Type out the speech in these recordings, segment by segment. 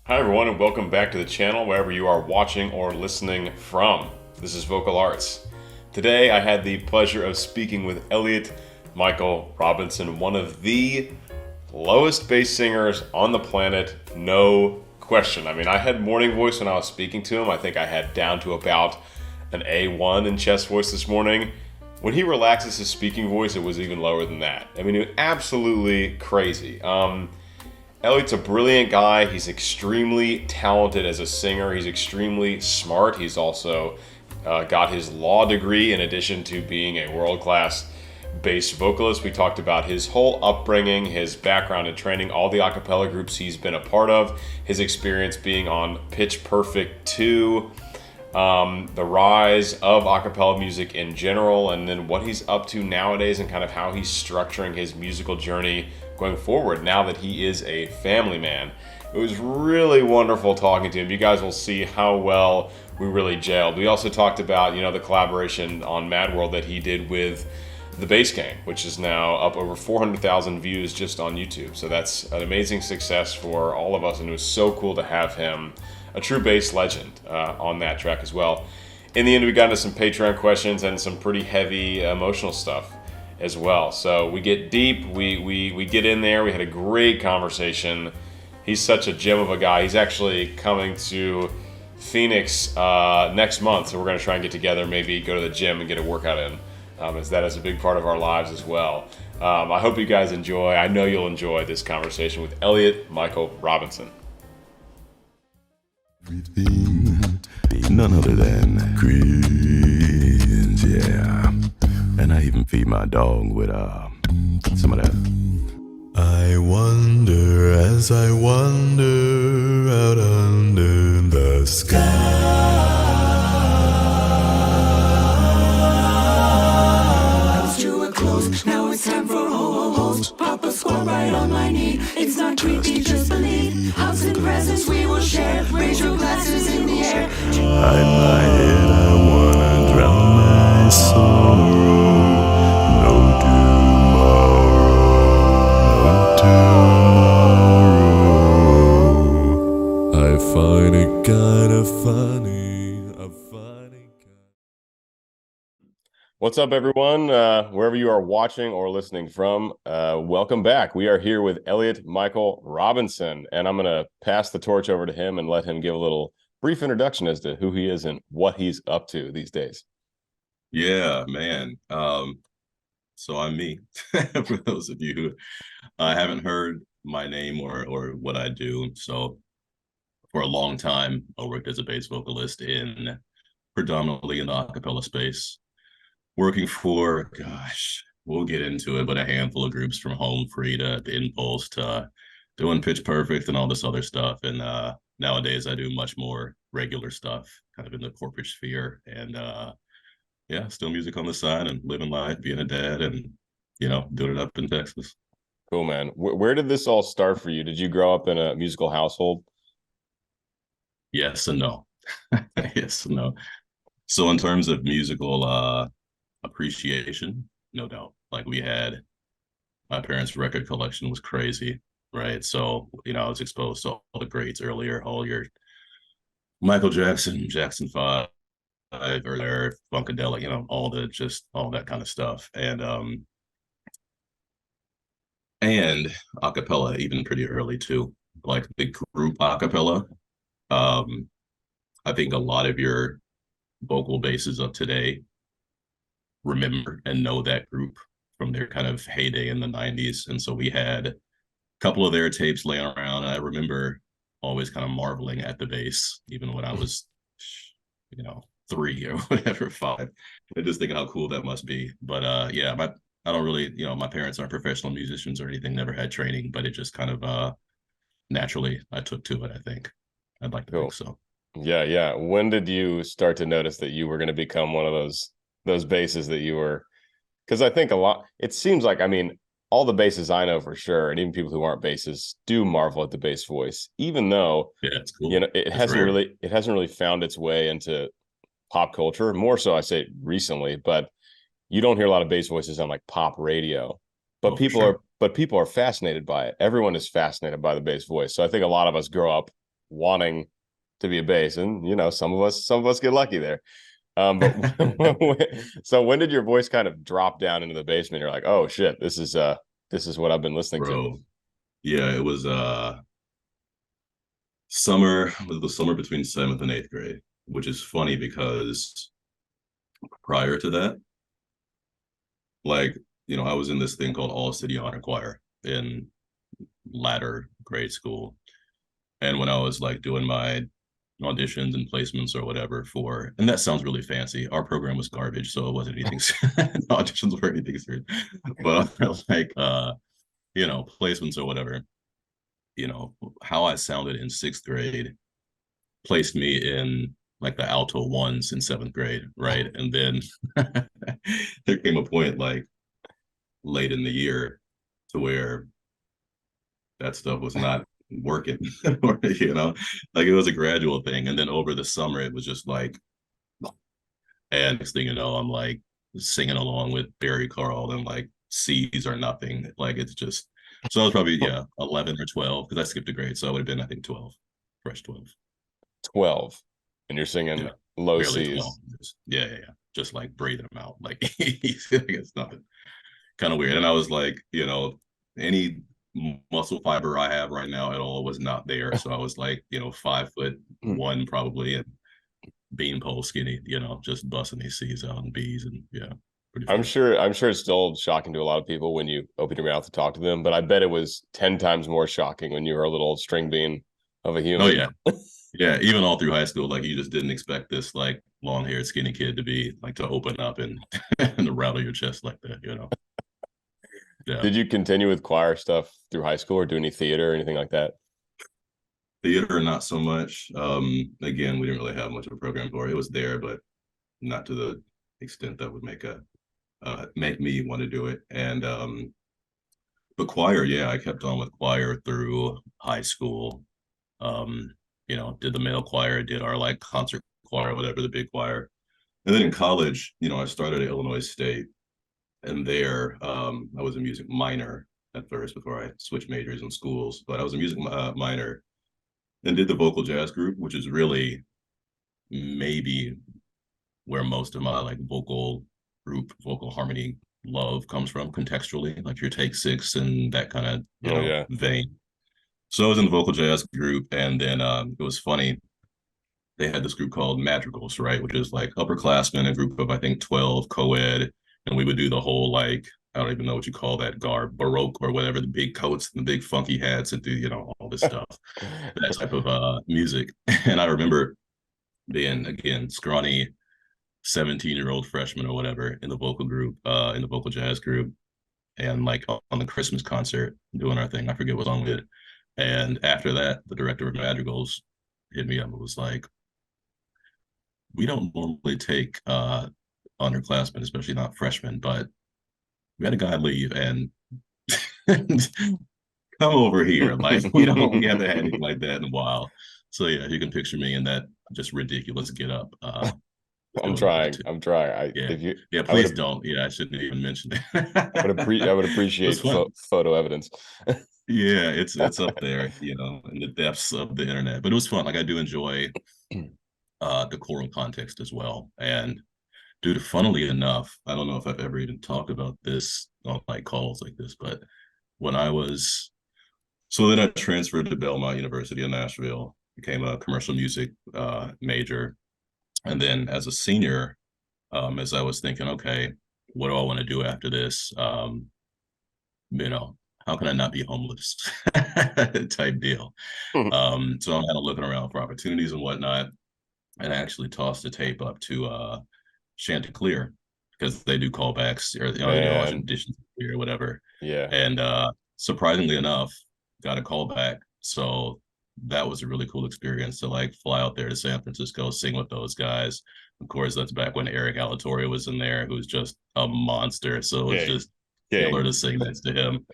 Hi everyone, and welcome back to the channel wherever you are watching or listening from. This is Vocal Arts. Today I had the pleasure of speaking with Elliott Michael Robinson, one of the lowest bass singers on the planet, no question. I mean, I had morning voice when I was speaking to him. I think I had down to about an A1 in chest voice this morning. When he relaxes his speaking voice, it was even lower than that. I mean, it was absolutely crazy. Elliott's a brilliant guy. He's extremely talented as a singer. He's extremely smart. He's also got his law degree in addition to being a world-class bass vocalist. We talked about his whole upbringing, his background and training, all the a cappella groups he's been a part of, his experience being on Pitch Perfect 2, the rise of a cappella music in general, and then what he's up to nowadays and kind of how he's structuring his musical journey going forward now that he is a family man. It was really wonderful talking to him. You guys will see how well we really gelled. We also talked about, the collaboration on Mad World that he did with the Bass Gang, which is now up over 400,000 views just on YouTube. So that's an amazing success for all of us, and it was so cool to have him, a true bass legend, on that track as well. In the end, we got into some Patreon questions and some pretty heavy emotional stuff as well. So we get deep, we get in there. We had a great conversation. He's such a gem of a guy. He's actually coming to Phoenix next month, so we're going to try and get together, maybe go to the gym and get a workout in, as that is a big part of our lives as well. I hope you guys enjoy. I know you'll enjoy this conversation with Elliott Michael Robinson. None other than greens, yeah. And I even feed my dog with some of that. I wonder as I wander out under the sky. Comes to a close, now it's time for host. Papa squat right on my knee. It's not creepy, just believe. House and presents we will share. Raise your glasses in the air. Hide my head, I wanna drown my sorrow. No tomorrow, no tomorrow. I find it kinda funny, I find it kinda... What's up, everyone? Wherever you are watching or listening from, welcome back. We are here with Elliott Michael Robinson, and I'm going to pass the torch over to him and let him give a little brief introduction as to who he is and what he's up to these days. Yeah, man. So I'm me. For those of you who haven't heard my name or what I do. So for a long time, I worked as a bass vocalist predominantly in the a cappella space, working for, gosh, we'll get into it, but a handful of groups from Home Free to the Impulse to doing Pitch Perfect and all this other stuff. And nowadays I do much more regular stuff, kind of in the corporate sphere. And yeah, still music on the side and living life, being a dad, and doing it up in Texas. Cool, man. Where did this all start for you? Did you grow up in a musical household? Yes and no. Yes and no. So in terms of musical appreciation, no doubt. Like my parents' record collection was crazy, right? So, I was exposed to all the greats earlier, all your Michael Jackson, Jackson 5, earlier, Funkadelic, all that kind of stuff. And a cappella, even pretty early too, like the group a cappella. I think a lot of your vocal bases of today remember and know that group from their kind of heyday in the 90s. And so we had a couple of their tapes laying around. And I remember always kind of marveling at the bass, even when I was, 3 or whatever, 5, and just thinking how cool that must be. But yeah, I don't really, my parents aren't professional musicians or anything, never had training, but it just kind of naturally I took to it, I think. I'd like to Cool. think so. Yeah. When did you start to notice that you were going to become one of those basses that you were? Because I think it seems like, I mean, all the basses I know for sure, and even people who aren't basses do marvel at the bass voice, even though, Yeah, it's cool. it hasn't really found its way into pop culture. More so, I say recently, but you don't hear a lot of bass voices on like pop radio. But people are fascinated by it. Everyone is fascinated by the bass voice. So I think a lot of us grow up wanting to be a bass, and some of us get lucky there. But so when did your voice kind of drop down into the basement? You're like, oh shit, this is what I've been listening to. Bro. Yeah, it was summer, was the summer between 7th and 8th grade, which is funny because prior to that, like, I was in this thing called All City Honor Choir in latter grade school. And when I was like doing my auditions and placements or whatever and that sounds really fancy. Our program was garbage, so it wasn't anything, auditions were anything serious. But like, placements or whatever, how I sounded in 6th grade placed me in like the alto ones in 7th grade, right? And then there came a point like late in the year to where that stuff was not working, like it was a gradual thing. And then over the summer, it was just like, and next thing you know, I'm like singing along with Barry Carl and like C's or nothing. Like it's just, so I was probably, 11 or 12 because I skipped a grade. So I would have been, I think, 12, fresh 12. 12. And you're singing low C's. Yeah. Just like breathing them out. Like it's nothing. Kind of weird. And I was like, any muscle fiber I have right now at all was not there. So I was like, 5'1" probably, and beanpole skinny, just busting these C's out and B's, and pretty I'm sure it's still shocking to a lot of people when you open your mouth to talk to them, but I bet it was 10 times more shocking when you were a little string bean of a human. Oh yeah. Yeah, even all through high school, like you just didn't expect this like long-haired skinny kid to open up and and to rattle your chest like that, Yeah. Did you continue with choir stuff through high school or do any theater or anything like that? Theater, not so much. Again, we didn't really have much of a program for it. It was there, but not to the extent that would make me want to do it. And but choir, I kept on with choir through high school. Did the male choir, did our like concert choir, whatever, the big choir. And then in college, I started at Illinois State. And there, I was a music minor at first before I switched majors in schools. But I was a music minor and did the vocal jazz group, which is really maybe where most of my like vocal harmony love comes from contextually, like your Take Six and that kind of vein. So I was in the vocal jazz group, and then it was funny. They had this group called Madrigals, right, which is like upperclassmen, a group of I think 12 co-ed. And we would do the whole, like, I don't even know what you call that garb, Baroque or whatever, the big coats and the big funky hats and do, all this stuff, that type of music. And I remember being, again, scrawny 17-year-old freshman or whatever in the vocal group, in the vocal jazz group. And like on the Christmas concert, doing our thing, I forget what song we did. And after that, the director of Madrigals hit me up and was like, we don't normally take underclassmen, especially not freshmen, but we had a guy leave and come over here. Like we haven't had anything like that in a while. So yeah, you can picture me in that just ridiculous get up. I'm trying. Please don't. Yeah, I shouldn't even mention that. I would appreciate photo evidence. Yeah, it's up there, in the depths of the internet. But it was fun. Like I do enjoy the choral context as well. And dude, funnily enough, I don't know if I've ever even talked about this on like calls like this, but when then I transferred to Belmont University in Nashville, became a commercial music major. And then as a senior, as I was thinking, okay, what do I want to do after this? How can I not be homeless type deal? So I'm kind of looking around for opportunities and whatnot. And I actually tossed the tape up to Chanticleer because they do callbacks or they do auditions or whatever. Yeah. And surprisingly enough, got a callback. So that was a really cool experience to like fly out there to San Francisco, sing with those guys. Of course, that's back when Eric Alatorre was in there, who's just a monster. So it's just killer to sing next to him.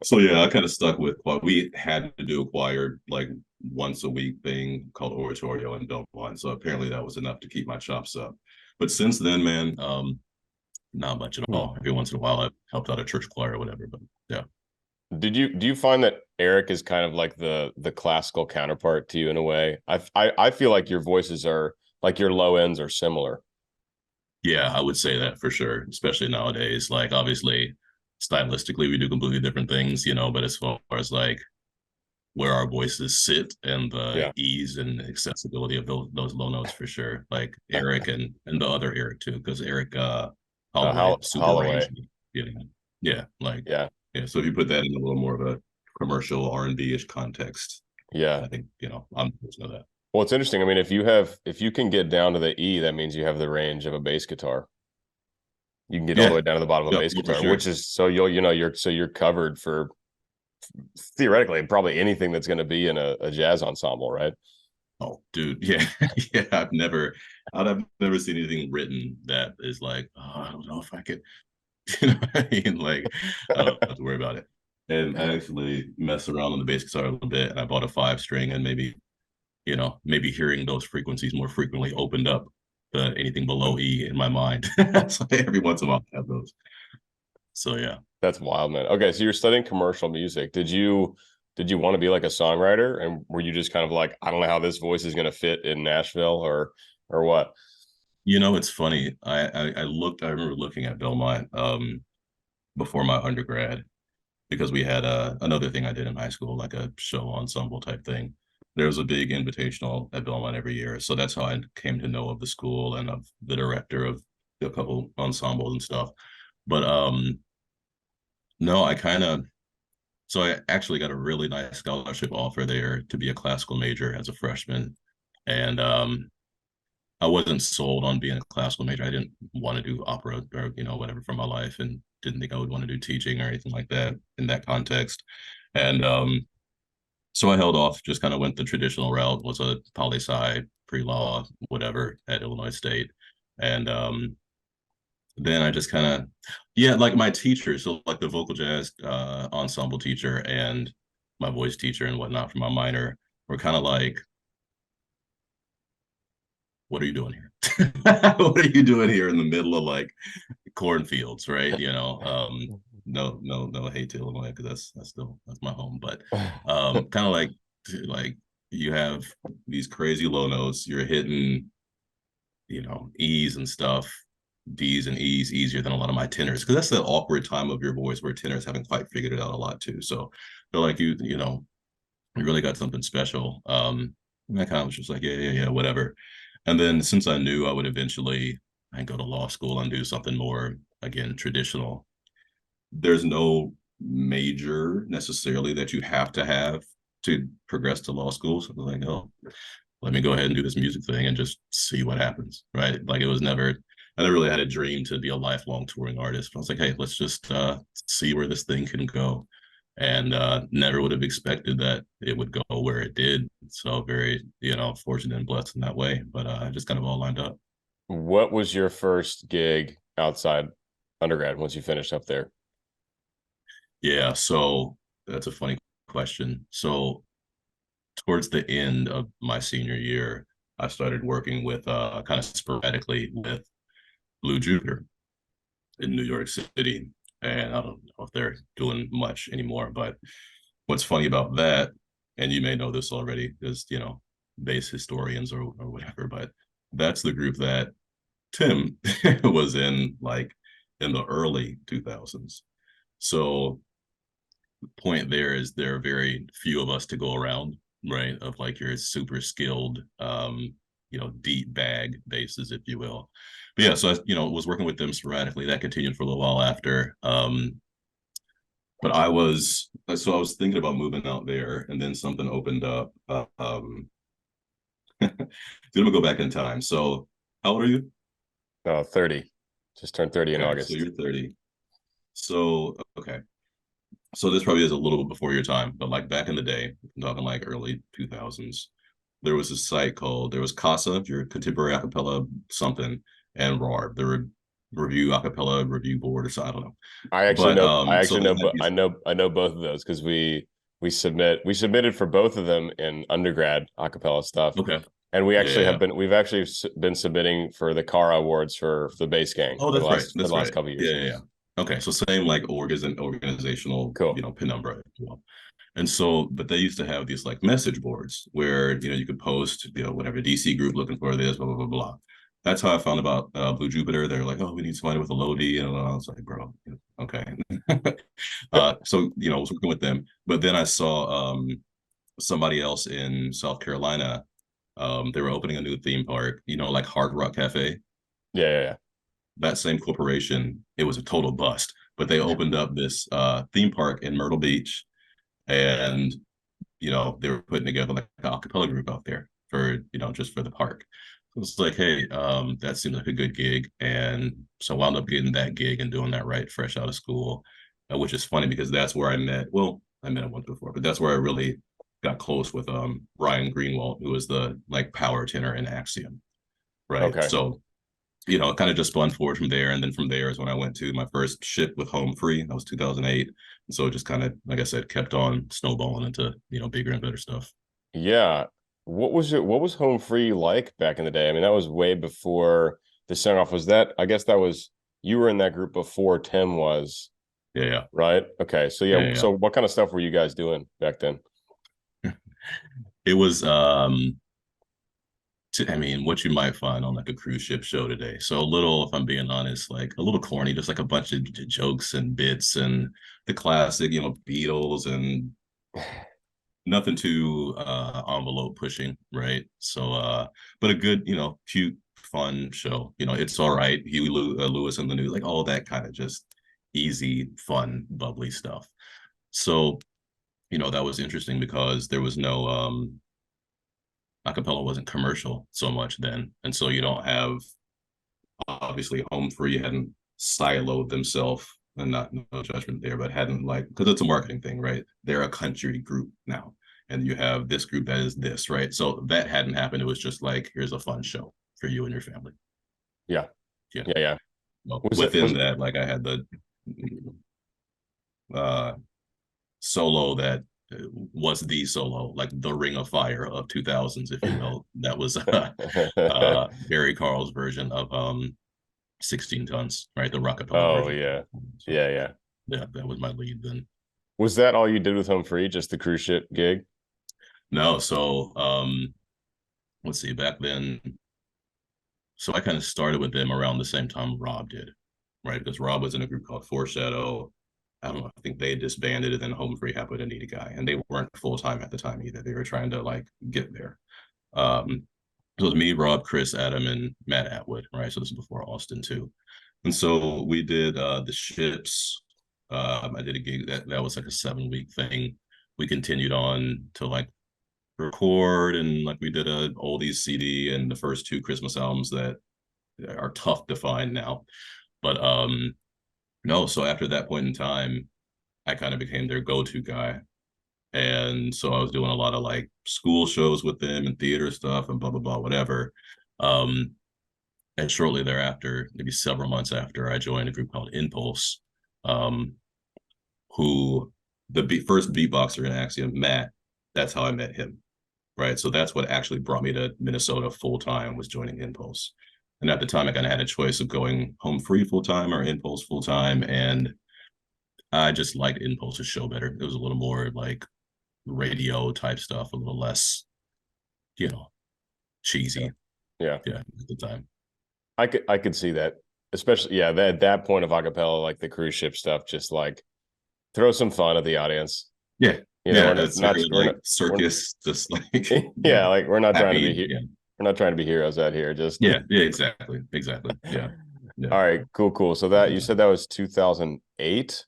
So yeah, I kind of stuck with what we had to do, a choir like once a week thing called Oratorio in Belmont. So apparently that was enough to keep my chops up. But since then, man, not much at all. Every once in a while, I've helped out a church choir or whatever. But yeah. Do you find that Eric is kind of like the classical counterpart to you in a way? I feel like your voices are like your low ends are similar. Yeah, I would say that for sure, especially nowadays. Like, obviously, stylistically, we do completely different things, but as far as like where our voices sit and the Yeah. ease and accessibility of those low notes for sure. Like Eric and the other Eric too, because Eric Holloway super Holloway. rangy. You know? Yeah, like Yeah. yeah. So if you put that in a little more of a commercial R&B-ish context, Yeah. I think I'm the person of that. Well, it's interesting. I mean, if you can get down to the E, that means you have the range of a bass guitar. You can get all the Yeah, way down to the bottom of a yeah, bass for guitar, which sure. is so you're covered for theoretically probably anything that's going to be in a jazz ensemble, right? Oh, dude, yeah, yeah. I've never seen anything written that is like, oh, I don't know if I could. You know what I mean? Like, I don't have to worry about it. And I actually messed around on the bass guitar a little bit, and I bought a 5 string, and maybe hearing those frequencies more frequently opened up anything below E in my mind. So every once in a while, I have those. So yeah. That's wild, man. Okay, so you're studying commercial music. Did you want to be like a songwriter, and were you just kind of like, I don't know how this voice is going to fit in Nashville or what? It's funny. I remember looking at Belmont before my undergrad because we had another thing I did in high school, like a show ensemble type thing. There was a big invitational at Belmont every year. So that's how I came to know of the school and of the director of a couple ensembles and stuff. But no, so I actually got a really nice scholarship offer there to be a classical major as a freshman. And I wasn't sold on being a classical major. I didn't want to do opera or, whatever for my life, and didn't think I would want to do teaching or anything like that in that context. And so I held off, just kind of went the traditional route, was a poli-sci, pre-law, whatever at Illinois State. And then I just kind of, yeah, like my teacher, so like the vocal jazz ensemble teacher and my voice teacher and whatnot for my minor were kind of like, what are you doing here? What are you doing here in the middle of like cornfields, right? No hate to Illinois because that's my home, but kind of like you have these crazy low notes, you're hitting, E's and stuff, D's and E's easier than a lot of my tenors because that's the awkward time of your voice where tenors haven't quite figured it out a lot too. So they're like you really got something special. And I kind of was just like, yeah, whatever. And then since I knew I would eventually I go to law school and do something more, again, traditional, there's no major necessarily that you have to progress to law school. So I was like, oh, let me go ahead and do this music thing and just see what happens. Right. Like I never really had a dream to be a lifelong touring artist. But I was like, hey, let's just see where this thing can go. And never would have expected that it would go where it did. So very, fortunate and blessed in that way. But just kind of all lined up. What was your first gig outside undergrad once you finished up there? Yeah, so that's a funny question. So towards the end of my senior year, I started working with kind of sporadically with Blue Jupiter in New York City. And I don't know if they're doing much anymore, but what's funny about that, and you may know this already, is bass historians or whatever, but that's the group that Tim was in like in the early 2000s. So the point there is there are very few of us to go around, right? Of like your super skilled deep bag basses, if you will. But yeah, so I was working with them sporadically. That continued for a little while after. But I was thinking about moving out there, and then something opened up. Then I'm gonna go back in time. So how old are you? 30. Just turned 30 in Okay, so August. you're 30. So okay. So this probably is a little bit before your time, but like back in the day, I'm talking like early 2000s, there was a site called, there was CASA, your Contemporary Acapella something, and RARB, the Review Acapella Review Board or so, I don't know. But I so actually they know, had but these, I know both of those because we submitted for both of them in undergrad acapella stuff, okay. and Yeah. we've actually been submitting for the Cara Awards for the Bass Gang Oh, for the that's right. last That's right. couple of years. Yeah. Okay, so same like organizational, Cool. penumbra, if you will. And so, but they used to have these like message boards where you could post, whatever DC group looking for this, blah blah blah blah. That's how I found about Blue Jupiter. They're like, oh, we need somebody with a low D, and I was like, bro, okay. So I was working with them, but then I saw somebody else in South Carolina. They were opening a new theme park, like Hard Rock Cafe. Yeah, yeah, yeah. That same corporation, it was a total bust, but they opened up this theme park in Myrtle Beach, and they were putting together like an acapella group out there for just for the park. So it's like, hey, that seems like a good gig, and so I wound up getting that gig and doing that right fresh out of school, which is funny because that's where I met. Well, I met him once before, but that's where I really got close with Ryan Greenwald, who was the like power tenor in Axiom, right? Okay. So it kind of just spun forward from there. And then from there is when I went to my first ship with Home Free. That was 2008. And so it just kind of, like I said, kept on snowballing into, bigger and better stuff. Yeah. What was Home Free like back in the day? I mean, that was way before the send off. Was that, I guess that was, you were in that group before Tim was, Yeah, yeah. right? Okay. So Yeah, yeah, yeah, so what kind of stuff were you guys doing back then? yeah. It was I mean, what you might find on like a cruise ship show today. So a little, if I'm being honest, like a little corny, just like a bunch of jokes and bits and the classic, Beatles and nothing too envelope pushing, right? So but a good, cute, fun show. It's all right. Huey Lewis and the News, like all that kind of just easy, fun, bubbly stuff. So, that was interesting because there was no acapella wasn't commercial so much then. And so you don't have obviously Home Free hadn't siloed themselves, and not no judgment there, but hadn't like, because it's a marketing thing, right? They're a country group now, and you have this group that is this, right? So that hadn't happened. It was just like, here's a fun show for you and your family. Yeah. Yeah. Yeah, yeah. Well, Was it within was that, like I had the uh solo that was the solo, like the Ring of Fire of 2000s, if you will. That was Barry Carl's version of 16 tons, right? The rockapella Oh version. yeah. So Yeah, yeah. yeah, that was my lead then. Was that all you did with Home Free? Just the cruise ship gig? No, so let's see, back then, so I kind of started with them around the same time Rob did, right? Because Rob was in a group called Foreshadow. I don't know, I think they disbanded and then Home Free happened to need a guy. And they weren't full time at the time either. They were trying to like get there. So it was me, Rob, Chris, Adam, and Matt Atwood, right? So this is before Austin too. And so we did the ships. I did a gig that was like a 7-week thing. We continued on to like record, and like we did a oldies CD and the first 2 Christmas albums that are tough to find now. But no, so after that point in time, I kind of became their go-to guy. And so I was doing a lot of like school shows with them and theater stuff and blah blah blah, whatever. Um, and shortly thereafter, maybe several months after, I joined a group called Impulse, um, who first beatboxer in Axiom, Matt. That's how I met him, right? So that's what actually brought me to Minnesota full time, was joining Impulse. And at the time, I kind of had a choice of going Home Free full time or Impulse full time, and I just liked Impulse's show better. It was a little more like radio type stuff, a little less, cheesy. Yeah. Yeah, at the time. I could see that. Especially, yeah, at that point of acapella, like the cruise ship stuff, just like throw some fun at the audience. Yeah, We're it's not, very we're like not, circus, just like yeah, like we're not trying to be happy. Yeah, we're not trying to be heroes out here. Just yeah, exactly. Yeah, yeah. All right, cool. So that you said that was 2008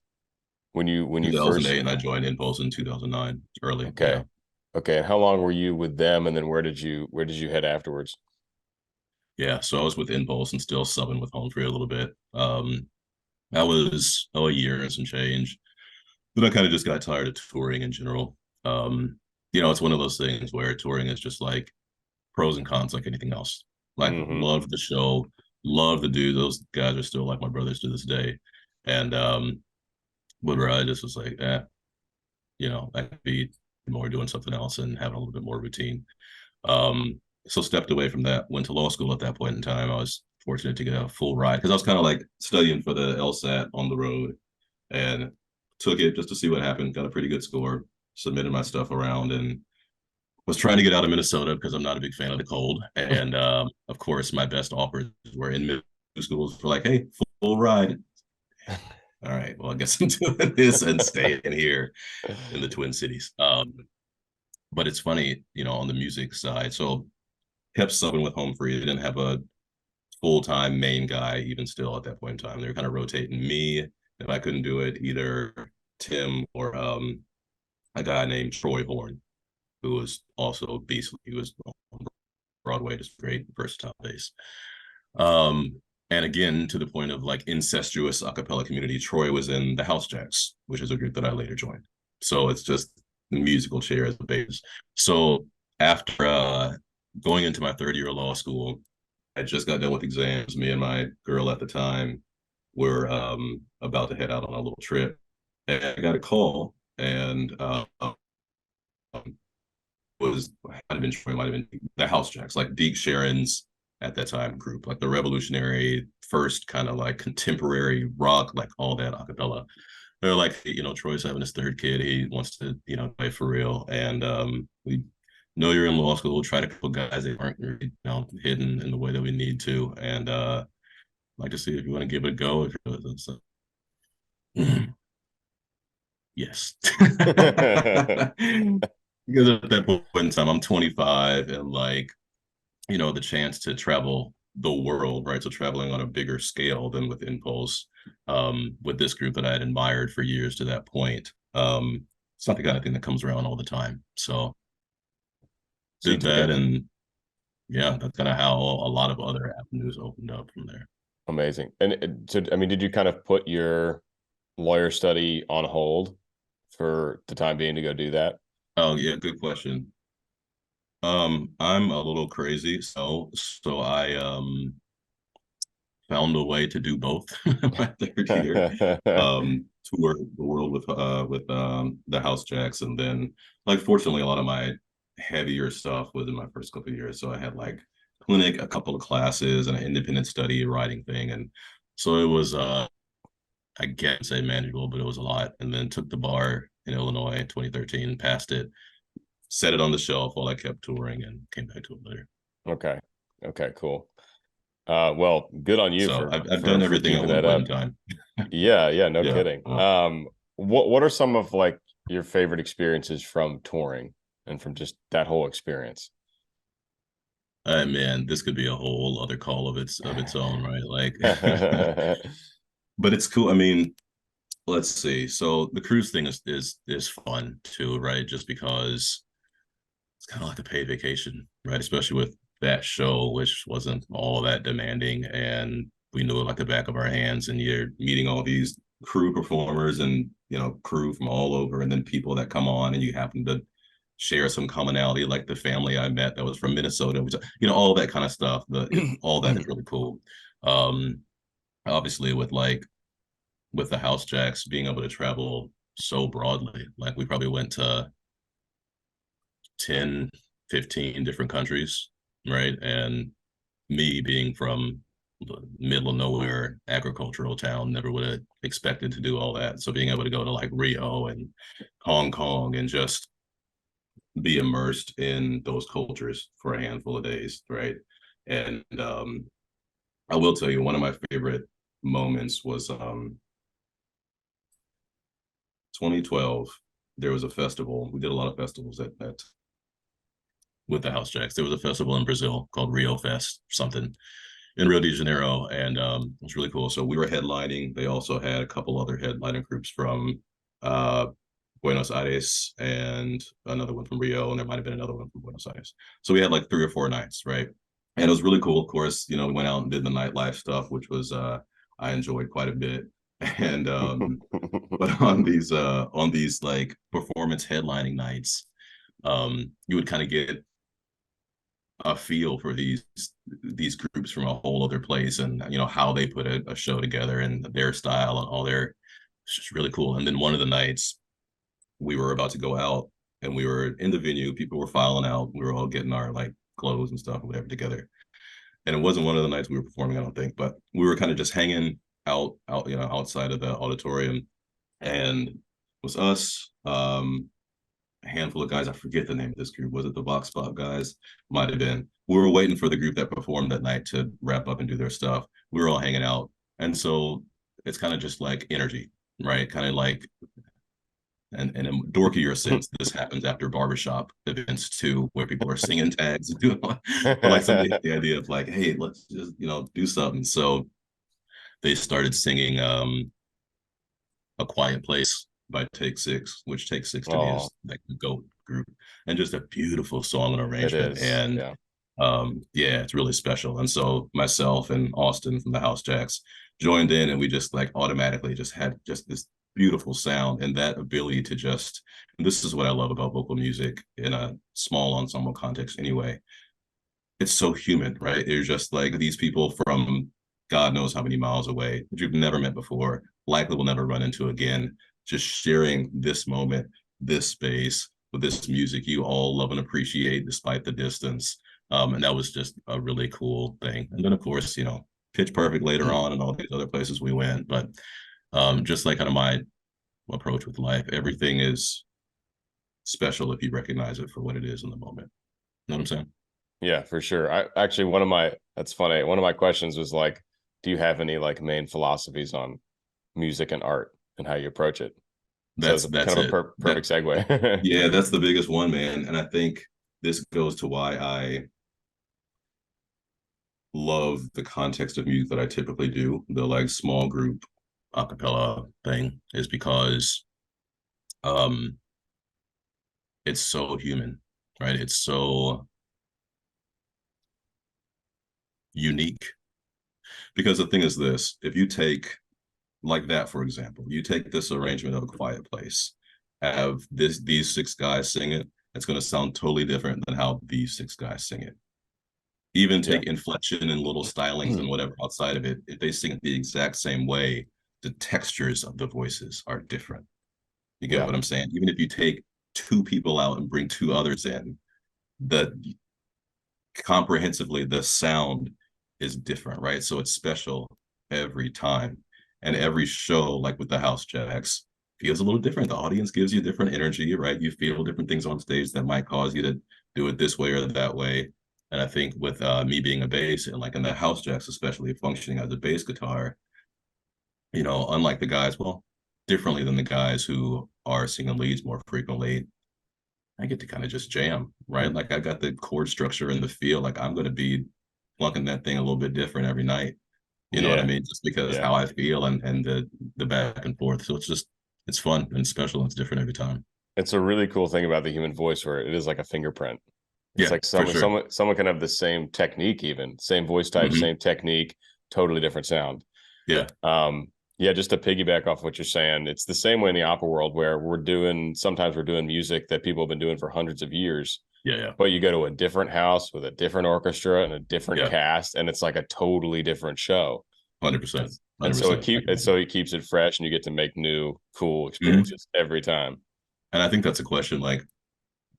when you first 2008, and I joined Impulse in 2009. Early. Yeah. okay. Okay, and how long were you with them, and then where did you head afterwards? Yeah, so I was with Impulse and still subbing with Home Free a little bit. That was a year and some change. Then I kind of just got tired of touring in general. It's one of those things where touring is just like pros and cons like anything else. Like, Hmm. love the show, love the dude. Those guys are still like my brothers to this day. And but where I just was like, I could be more doing something else and having a little bit more routine. So stepped away from that, went to law school at that point in time. I was fortunate to get a full ride because I was kind of like studying for the LSAT on the road and took it just to see what happened. Got a pretty good score, submitted my stuff around, and was trying to get out of Minnesota because I'm not a big fan of the cold. And of course, my best offers were in middle schools for like, hey, full ride. All right, well, I guess I'm doing this and staying here in the Twin Cities. But it's funny, on the music side. So kept subbing with Home Free. They didn't have a full-time main guy even still at that point in time. They were kind of rotating me. If I couldn't do it, either Tim or a guy named Troy Horn, who was also beastly. He was on Broadway, just great versatile bass. And again, to the point of like incestuous a cappella community, Troy was in the House Jacks, which is a group that I later joined. So it's just musical chair as a bass. So after going into my third year of law school, I just got done with exams. Me and my girl at the time were about to head out on a little trip. And I got a call, and might have been Troy, might have been the House Jacks, like Deke Sharon's at that time group, like the revolutionary first kind of like contemporary rock, like all that a cappella. They're like, Troy's having his third kid. He wants to, play for real. And we know you're in law school. We'll try to couple guys that aren't really, hidden in the way that we need to. And like to see if you want to give it a go. So, yes. Because at that point in time, I'm 25 and like, the chance to travel the world, right? So traveling on a bigger scale than with Impulse, with this group that I had admired for years to that point. It's not the kind of thing that comes around all the time. So did that, and yeah, that's kind of how a lot of other avenues opened up from there. Amazing. And so, I mean, did you kind of put your lawyer study on hold for the time being to go do that? Oh yeah, good question. I'm a little crazy, so I found a way to do both my third year. Toured the world with the House Jacks, and then like fortunately a lot of my heavier stuff was in my first couple of years. So I had like clinic, a couple of classes, and an independent study writing thing, and so it was I can't say manageable, but it was a lot. And then took the bar in Illinois 2013, passed it, set it on the shelf while I kept touring, and came back to it later. Okay, cool. Well, good on you. So I've done everything at one point in time. Yeah, no kidding. What are some of like your favorite experiences from touring and from just that whole experience? Man, this could be a whole other call of its own, right? Like, but it's cool. I mean, let's see. So the cruise thing is fun too, right? Just because it's kind of like a paid vacation, right? Especially with that show, which wasn't all that demanding, and we knew it like the back of our hands. And you're meeting all these crew performers and crew from all over, and then people that come on, and you happen to share some commonality, like the family I met that was from Minnesota, which all that kind of stuff. All that is really cool. Obviously, with the House Jacks being able to travel so broadly, like we probably went to 10, 15 different countries, right? And me being from the middle of nowhere agricultural town, never would have expected to do all that. So being able to go to like Rio and Hong Kong and just be immersed in those cultures for a handful of days, right? And I will tell you, one of my favorite moments was 2012. There was a festival. We did a lot of festivals at with the House Jacks. There was a festival in Brazil called Rio Fest, something in Rio de Janeiro, and it was really cool. So we were headlining. They also had a couple other headlining groups from Buenos Aires and another one from Rio, and there might have been another one from Buenos Aires. So we had like 3 or 4 nights, right? And it was really cool. Of course, we went out and did the nightlife stuff, which was I enjoyed quite a bit. And but on these like performance headlining nights, you would kind of get a feel for these groups from a whole other place, and how they put a show together and their style and all their. It's just really cool. And then one of the nights, we were about to go out, and we were in the venue. People were filing out. We were all getting our like clothes and stuff or whatever together. and it wasn't one of the nights we were performing, I don't think, but we were kind of just hanging out, outside of the auditorium, and it was us, a handful of guys. I forget the name of this group. Was it the Vox Pop guys? Might have been. We were waiting for the group that performed that night to wrap up and do their stuff. We were all hanging out, and so it's kind of just like energy, right? Kind of like, and in a dorkier sense, this happens after barbershop events too, where people are singing tags and doing, but like the idea of like, hey, let's just do something. So they started singing "A Quiet Place" by Take Six, which Take Six to me is like the GOAT group, and just a beautiful song and arrangement. And yeah, it's really special. And so myself and Austin from the House Jacks joined in, and we just like automatically just had just this beautiful sound and that ability to just, and this is what I love about vocal music in a small ensemble context anyway. It's so human, right? They're just like these people from God knows how many miles away that you've never met before, likely will never run into again, just sharing this moment, this space with this music you all love and appreciate despite the distance. And that was just a really cool thing. And then of course, Pitch Perfect later on and all these other places we went. But just like kind of my approach with life, everything is special if you recognize it for what it is in the moment. You know what I'm saying? Yeah, for sure. I actually, that's funny. One of my questions was like, do you have any like main philosophies on music and art and how you approach it? That's kind of a perfect segue. Yeah, that's the biggest one, man. And I think this goes to why I love the context of music that I typically do, the like small group a cappella thing, is because it's so human, right? It's so unique. Because the thing is this, if you take like that, for example, you take this arrangement of A Quiet Place, have these six guys sing it, it's going to sound totally different than how these six guys sing it. Even take inflection and little stylings and whatever outside of it, if they sing it the exact same way, the textures of the voices are different. You get what I'm saying? Even if you take two people out and bring two others in, comprehensively the sound is different, right? So it's special every time. And every show, like with the House Jacks, feels a little different. The audience gives you different energy, right? You feel different things on stage that might cause you to do it this way or that way. And I think with me being a bass, and like in the House Jacks, especially functioning as a bass guitar, unlike the guys, well, differently than the guys who are singing leads more frequently, I get to kind of just jam, right? Like I got the chord structure and the feel, like I'm going to be plunking that thing a little bit different every night. You know what I mean? Just because how I feel and the back and forth. So it's fun and special. And it's different every time. It's a really cool thing about the human voice where it is like a fingerprint. It's like someone can have the same technique, even same voice type, same technique, totally different sound. Yeah. Just to piggyback off what you're saying, it's the same way in the opera world where sometimes we're doing music that people have been doing for hundreds of years. Yeah. But you go to a different house with a different orchestra and a different cast, and it's like a totally different show. 100%. And so it keeps it fresh, and you get to make new, cool experiences every time. And I think that's a question like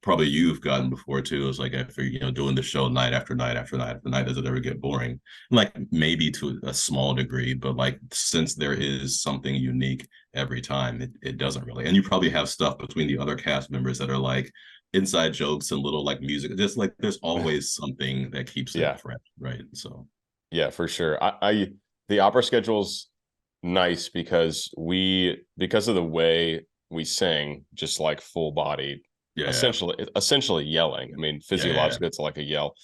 probably you've gotten before too. Is like after doing the show night after night after night after night, does it ever get boring? Like maybe to a small degree, but like since there is something unique every time, it doesn't really. And you probably have stuff between the other cast members that are like inside jokes and little like music, just like there's always something that keeps it fresh, right? So yeah, for sure. The opera schedule's nice because of the way we sing, just like full body, essentially yelling. I mean, physiologically it's like a yell.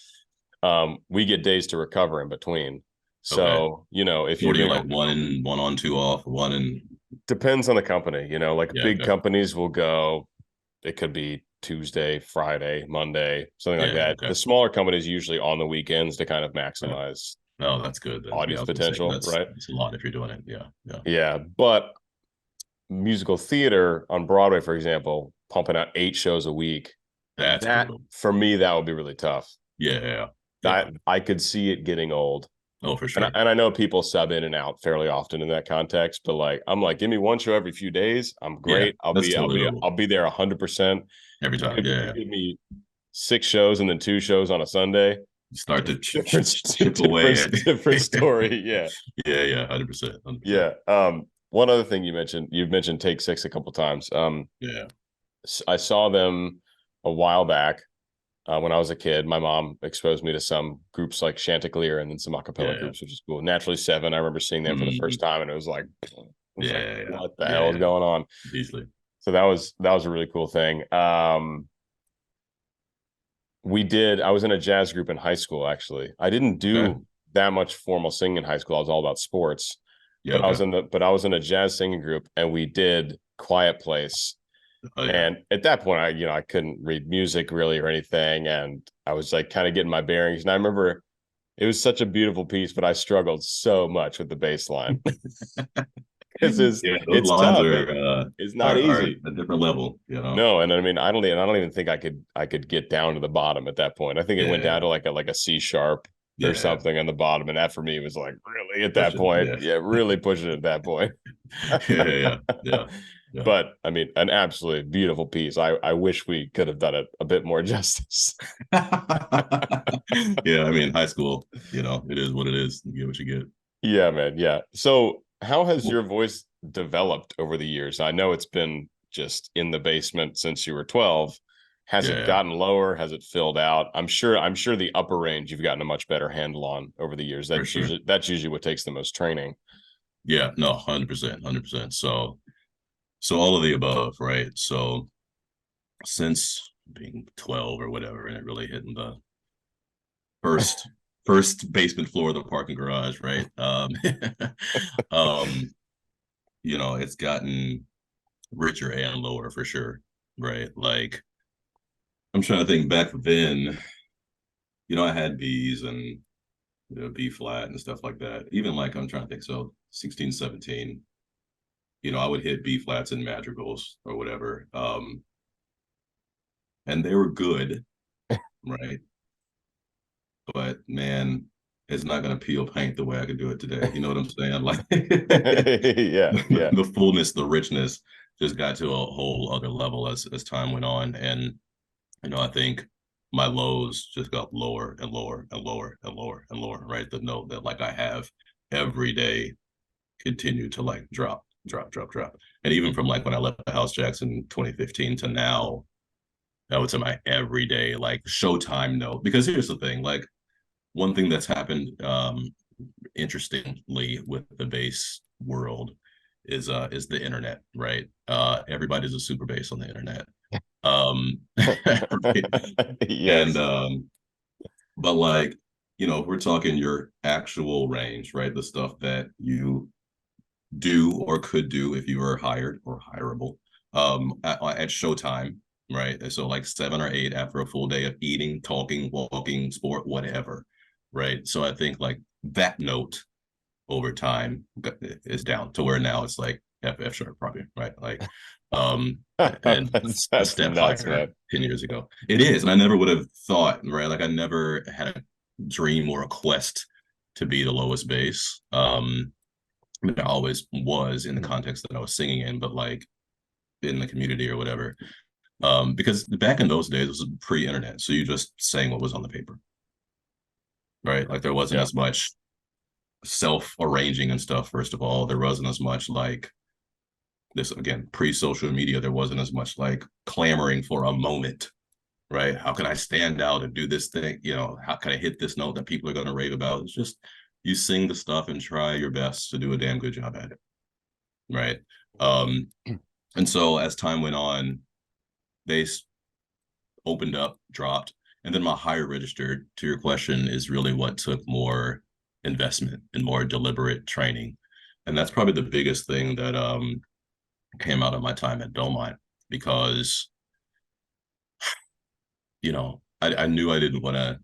We get days to recover in between. So if you're like one on, two off, one and depends on the company, like big companies will go, it could be Tuesday, Friday, Monday, something like that. The smaller companies usually on the weekends to kind of maximize that's good audience potential, right? It's a lot if you're doing it. Yeah, but musical theater on Broadway, for example, pumping out 8 shows a week, that for me that would be really tough. I could see it getting old. Oh, for sure. And I know people sub in and out fairly often in that context, but like I'm like, give me one show every few days, I'm great. I'll be there 100% every time. Give me 6 shows and then 2 shows on a Sunday. start to chip away different, at different story. Yeah. yeah, 100%. Yeah. One other thing you've mentioned Take Six a couple times. Yeah. I saw them a while back when I was a kid. My mom exposed me to some groups like Chanticleer and then some a cappella Yeah. groups, which is cool. Naturally Seven, I remember seeing them for the first time, and it was like, Yeah. what the hell is going on? Easily. So that was a really cool thing. I was in a jazz group in high school, actually. I didn't Okay. do that much formal singing in high school. I was all about sports. Yeah. Okay. I was in a jazz singing group, and we did Quiet Place. Oh yeah. And at that point, I couldn't read music really or anything, and I was like kind of getting my bearings. And I remember it was such a beautiful piece, but I struggled so much with the bass line because Yeah, those it's lines tough. are It's not easy. a different level, you know. No, and I mean, I don't even think I could get down to the bottom at that point. I think it went Yeah. down to like a C sharp or Yeah. something on the bottom, and that for me was like really at that Pushing. point. Yeah. Yeah, really pushing it at that point. Yeah. But I mean, an absolutely beautiful piece. I wish we could have done it a bit more justice. Yeah, I mean, high school, you know, it is what it is. You get what you get. Yeah, man. Yeah. So, how has Well, your voice developed over the years? I know it's been just in the basement since you were 12. Has it yeah, gotten lower? Has it filled out? I'm sure the upper range you've gotten a much better handle on over the years. for sure. That's usually what takes the most training. Yeah, no, 100%, 100%. So all of the above, right? So since being 12 or whatever, and it really hitting the first basement floor of the parking garage, right? Um, you know, it's gotten richer and lower for sure, right? Like I'm trying to think back then, you know, I had B's and B flat and stuff like that. Even like I'm trying to think, so 16, 17, you know, I would hit B flats and madrigals or whatever. And they were good, right? But man, it's not gonna peel paint the way I could do it today. You know what I'm saying? Like Yeah. the fullness, the richness just got to a whole other level as time went on. And you know, I think my lows just got lower and lower and lower and lower and lower, right? The note that like I have every day continued to like drop. And even from like when I left the house jacks in 2015 to now, that was my everyday like showtime note. Because here's the thing, like one thing that's happened interestingly with the bass world is the internet, right? Everybody's a super bass on the internet. Right? Yes. And but like, you know, if we're talking your actual range, right? The stuff that you do or could do if you were hired or hireable at showtime, right? And so like 7 or 8 after a full day of eating, talking, walking, sport, whatever, right? So I think like that note over time is down to where now it's like F sharp probably, right? Like and a That's step nuts, higher man. 10 years ago. It is, and I never would have thought, right? Like I never had a dream or a quest to be the lowest bass. I mean, I always was in the context that I was singing in, but like in the community or whatever. Because back in those days, it was pre-internet, so you just sang what was on the paper, right? Like there wasn't Yeah. as much self-arranging and stuff. First of all, there wasn't as much like this again pre-social media. There wasn't as much like clamoring for a moment, right? How can I stand out and do this thing? You know, how can I hit this note that people are going to rave about? It's just you sing the stuff and try your best to do a damn good job at it, right? And so as time went on, they opened up, dropped, and then my higher register, to your question, is really what took more investment and more deliberate training. And that's probably the biggest thing that came out of my time at Belmont, because you know I knew I didn't want to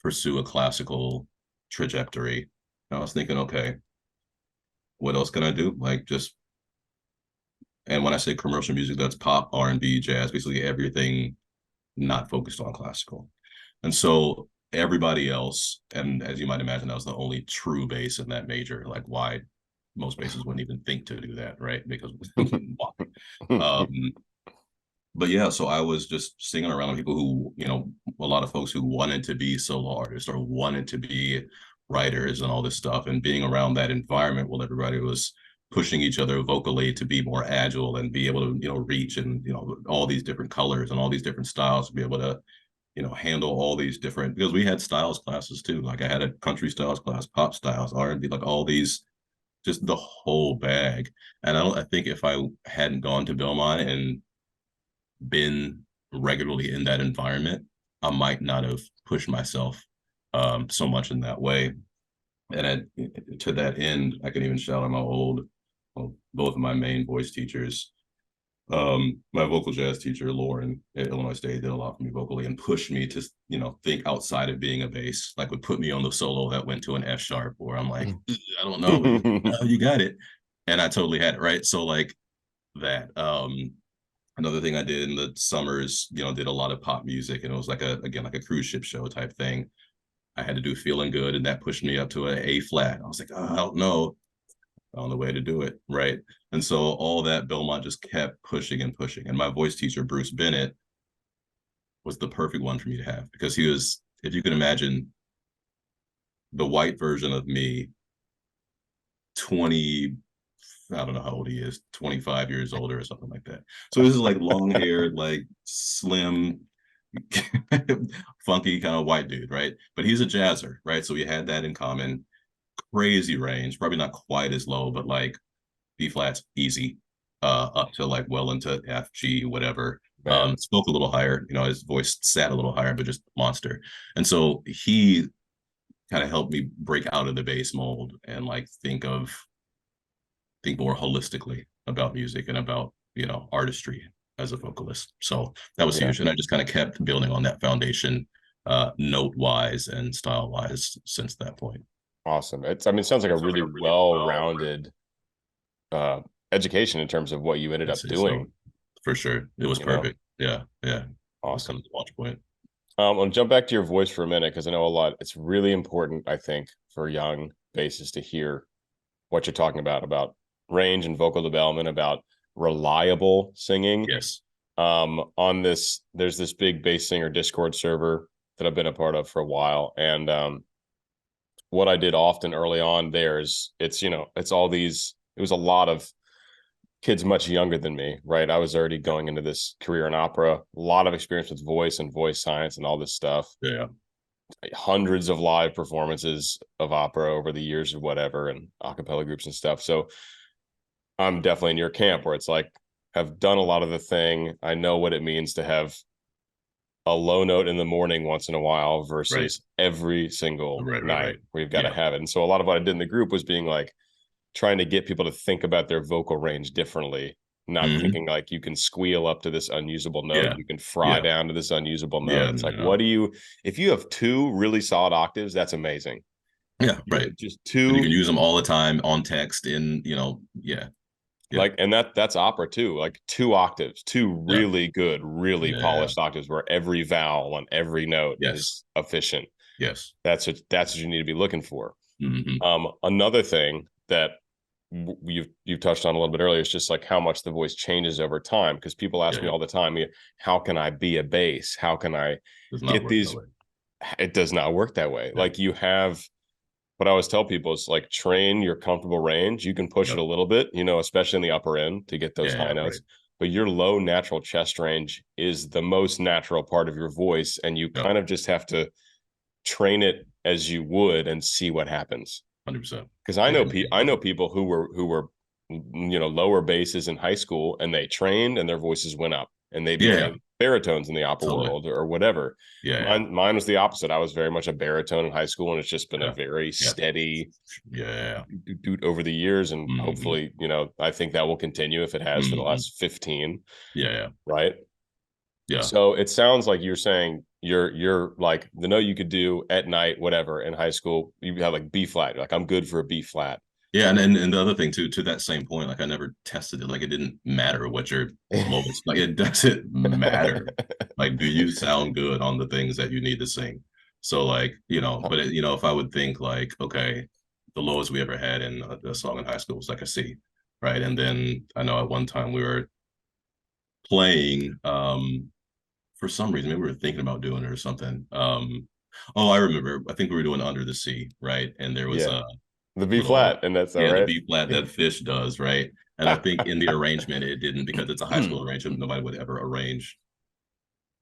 pursue a classical trajectory. I was thinking, okay, what else can I do? Like just, and when I say commercial music, that's pop, R&B, jazz, basically everything not focused on classical. And so everybody else, and as you might imagine, I was the only true bass in that major. Like why most basses wouldn't even think to do that, right? Because um, but yeah, so I was just singing around people who, a lot of folks who wanted to be solo artists or wanted to be writers and all this stuff, and being around that environment while everybody was pushing each other vocally to be more agile and be able to, reach and, all these different colors and all these different styles to be able to, handle all these different, because we had styles classes too. Like I had a country styles class, pop styles, R&B, like all these, just the whole bag. And I think if I hadn't gone to Belmont and been regularly in that environment, I might not have pushed myself so much in that way. And to that end, I can even shout out both of my main voice teachers. My vocal jazz teacher, Lauren at Illinois State, did a lot for me vocally and pushed me to, think outside of being a bass, like would put me on the solo that went to an F sharp, where I'm like, I don't know, oh, you got it. And I totally had it, right? So like that. Another thing I did in the summers, did a lot of pop music, and it was like like a cruise ship show type thing. I had to do Feeling Good, and that pushed me up to an A flat. I was like, oh, I don't know on the way to do it, right? And so all that Belmont just kept pushing and pushing. And my voice teacher, Bruce Bennett, was the perfect one for me to have, because he was, if you can imagine, the white version of me, 20, I don't know how old he is, 25 years older or something like that. So this is like long haired, like slim, funky kind of white dude, right? But he's a jazzer, right? So we had that in common. Crazy range, probably not quite as low, but like B flats easy, up to like well into F, G, whatever. Spoke a little higher, his voice sat a little higher, but just monster. And so he kind of helped me break out of the bass mold and like think more holistically about music and about, artistry as a vocalist. So that was huge. And I just kind of kept building on that foundation, note wise and style wise since that point. Awesome. It sounds like a really well-rounded education in terms of what you ended up doing. So, for sure. It was perfect. Yeah. Awesome. Launch point. I'll jump back to your voice for a minute, because I know it's really important, I think, for young bassists to hear what you're talking about range and vocal development, about reliable singing. Yes. On this, there's this big bass singer Discord server that I've been a part of for a while. And what I did often early on there is it was a lot of kids much younger than me, right? I was already going into this career in opera, a lot of experience with voice and voice science and all this stuff. Yeah. Hundreds of live performances of opera over the years or whatever, and a cappella groups and stuff. So I'm definitely in your camp, where it's like, I've done a lot of the thing. I know what it means to have a low note in the morning once in a while versus every single night where you've got to have it. And so a lot of what I did in the group was being like, trying to get people to think about their vocal range differently, not thinking like you can squeal up to this unusable note, you can fry down to this unusable note. It's like, if you have two really solid octaves, that's amazing. Yeah, right. Just two. And you can use them all the time on text in, like, and that's opera too, like 2 octaves, 2 really good, really polished octaves where every vowel on every note is efficient. Yes. That's what you need to be looking for. Another thing that you've touched on a little bit earlier is just like how much the voice changes over time, because people ask me all the time, how can I be a bass? How can I get these? It does not work that way. Like, you have, what I always tell people is like, train your comfortable range. You can push it a little bit, especially in the upper end to get those high notes. But your low natural chest range is the most natural part of your voice, and you kind of just have to train it as you would and see what happens. 100%. Because I know people who were lower basses in high school, and they trained and their voices went up, and they became baritones in the opera world or whatever. Mine was the opposite. I was very much a baritone in high school, and it's just been a very steady over the years, and hopefully, I think that will continue, if it has for the last 15. Right. So it sounds like you're saying you're like, the note you could do at night, whatever, in high school, you have like B flat. You're like, I'm good for a B flat. Yeah, and the other thing too, to that same point, like, I never tested it. Like, it didn't matter what your lowest, like, it doesn't matter. Like, do you sound good on the things that you need to sing? So like, but if I would think like, okay, the lowest we ever had in a song in high school was like a C, right? And then I know at one time we were playing. For some reason, maybe we were thinking about doing it or something. Oh, I remember. I think we were doing Under the Sea, right? And there was Yeah. a The B little, flat, and that's all yeah, the right. B flat that Fish does, right? And I think in the arrangement, it didn't, because it's a high school arrangement. Nobody would ever arrange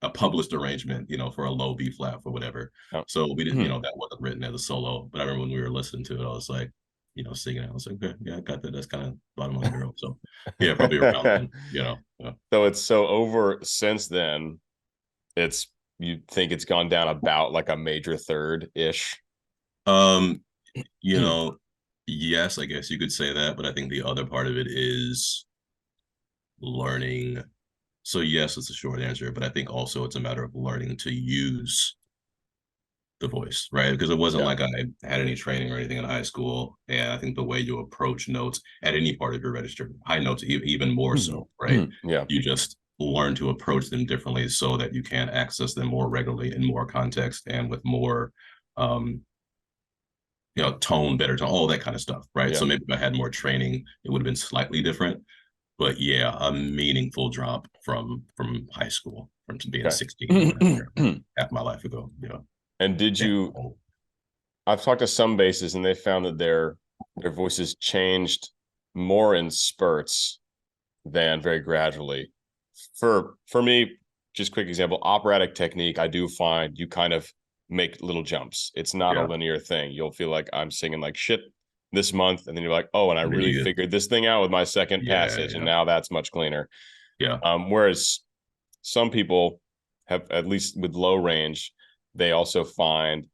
a published arrangement, for a low B flat for whatever. Oh. So we didn't, that wasn't written as a solo. But I remember when we were listening to it, I was like, singing it. I was like, okay, yeah, I got that. That's kind of bottom of the barrel. So yeah, probably around then, Yeah. So it's so over since then. It's you think it's gone down about like a major third ish. Um, yes, I guess you could say that, but I think the other part of it is learning. So yes, it's a short answer, but I think also it's a matter of learning to use the voice, right? Because it wasn't like I had any training or anything in high school. And I think the way you approach notes at any part of your register, high notes even more so, right? Yeah. You just learn to approach them differently so that you can access them more regularly in more context and with more tone, better tone, all that kind of stuff, right? So maybe if I had more training, it would have been slightly different. But yeah, a meaningful drop from high school, from being 16 half my life ago. And did you? I've talked to some bassists, and they found that their voices changed more in spurts than very gradually. For me, just quick example, operatic technique, I do find you kind of make little jumps. It's not a linear thing. You'll feel like I'm singing like shit this month, and then you're like, oh, and I really figured this thing out with my second passage, and now that's much cleaner. Yeah. Whereas some people have, at least with low range, they also find,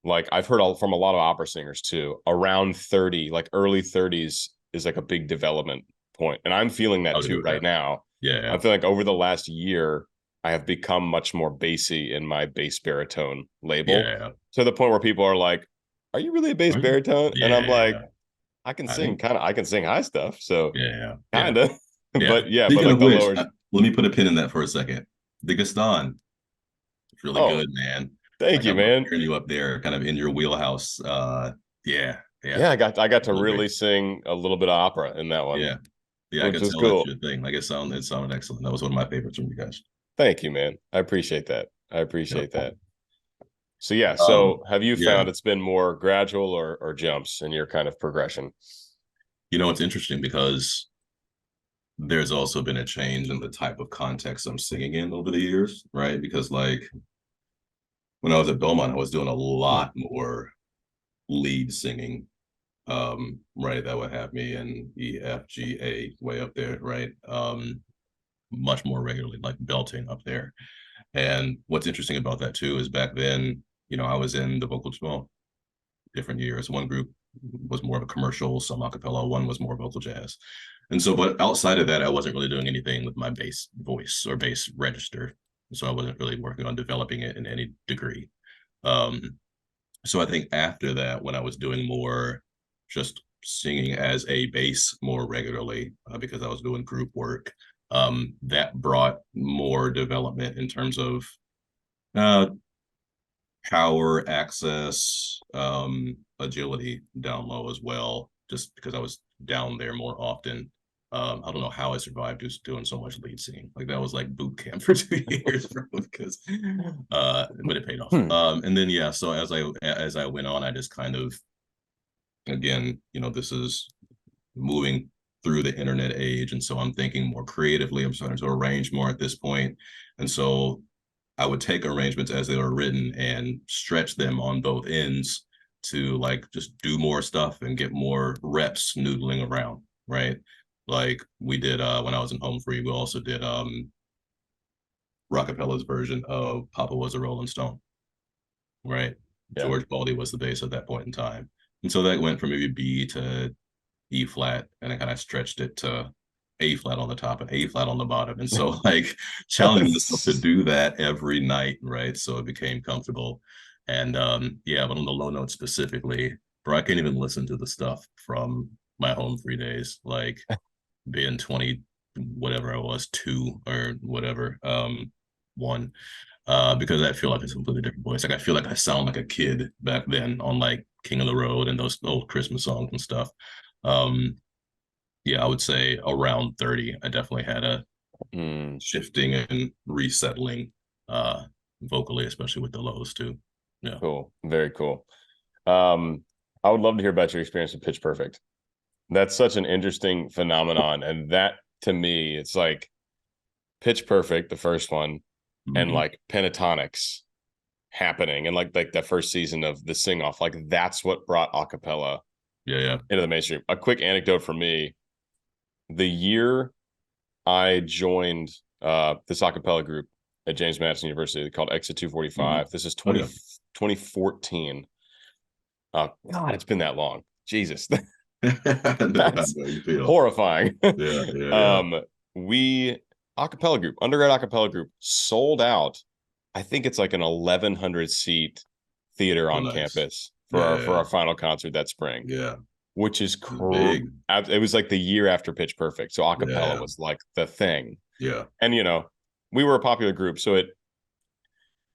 like I've heard from a lot of opera singers too, around 30, like early 30s is like a big development point. And I'm feeling that too right now. Yeah. I feel like over the last year, I have become much more bassy in my bass baritone label to the point where people are like, are you really a bass baritone? And I'm like, I can sing high stuff. So kind of, but Speaking like of the which, lower. Let me put a pin in that for a second. The Gaston, it's really good, man. Thank you, man. Hearing you up there, kind of in your wheelhouse. Yeah. I got to really sing a little bit of opera in that one. Yeah, I could tell cool. That's your thing. Like it sounded excellent. That was one of my favorites from you guys. Thank you, man. I appreciate that. That. So so have you found it's been more gradual or jumps in your kind of progression? It's interesting because there's also been a change in the type of context I'm singing in over the years, right? Because like when I was at Belmont, I was doing a lot more lead singing, right? That would have me in E, F, G, A, way up there, right? Much more regularly, like belting up there. And what's interesting about that too is back then, I was in the vocal, different years. One group was more of a commercial, some a cappella, one was more vocal jazz. And so, but outside of that, I wasn't really doing anything with my bass voice or bass register. So I wasn't really working on developing it in any degree. So I think after that, when I was doing more just singing as a bass more regularly, because I was doing group work, that brought more development in terms of power, access, agility down low as well, just because I was down there more often. I don't know how I survived just doing so much lead singing. Like that was like boot camp for 2 years, bro, because but it paid off. And then so as I went on, I just kind of, again, this is moving through the internet age, and so I'm thinking more creatively. I'm starting to arrange more at this point, and so I would take arrangements as they were written and stretch them on both ends to like just do more stuff and get more reps noodling around, right? Like we did when I was in Home Free, we also did Rockapella's version of Papa Was a Rolling Stone, right? George Baldy was the bass at that point in time. And so that went from maybe B to E flat, and I kind of stretched it to A flat on the top and A flat on the bottom. And so like challenging myself to do that every night, right? So it became comfortable. And but on the low notes specifically, bro, I can't even listen to the stuff from my Home Free days, like being 20, whatever I was, 2 or whatever, 1. Because I feel like it's a completely different voice. Like I feel like I sound like a kid back then on like King of the Road and those old Christmas songs and stuff. I would say around 30, I definitely had a shifting and resettling vocally, especially with the lows too. Yeah. Cool. Very cool. I would love to hear about your experience with Pitch Perfect. That's such an interesting phenomenon. And that to me, it's like Pitch Perfect, the first one, and like pentatonics happening and like that first season of the sing off, like that's what brought acapella into the mainstream. A quick anecdote for me: the year I joined this acapella group at James Madison University called Exit 245. This is 2014. God, it's been that long. Jesus. That's horrifying. We acapella group, undergrad acapella group, sold out. I think it's like an 1,100 seat theater on campus for our final concert that spring. Yeah, which is big. It was like the year after Pitch Perfect, so acapella was like the thing. Yeah, and we were a popular group, so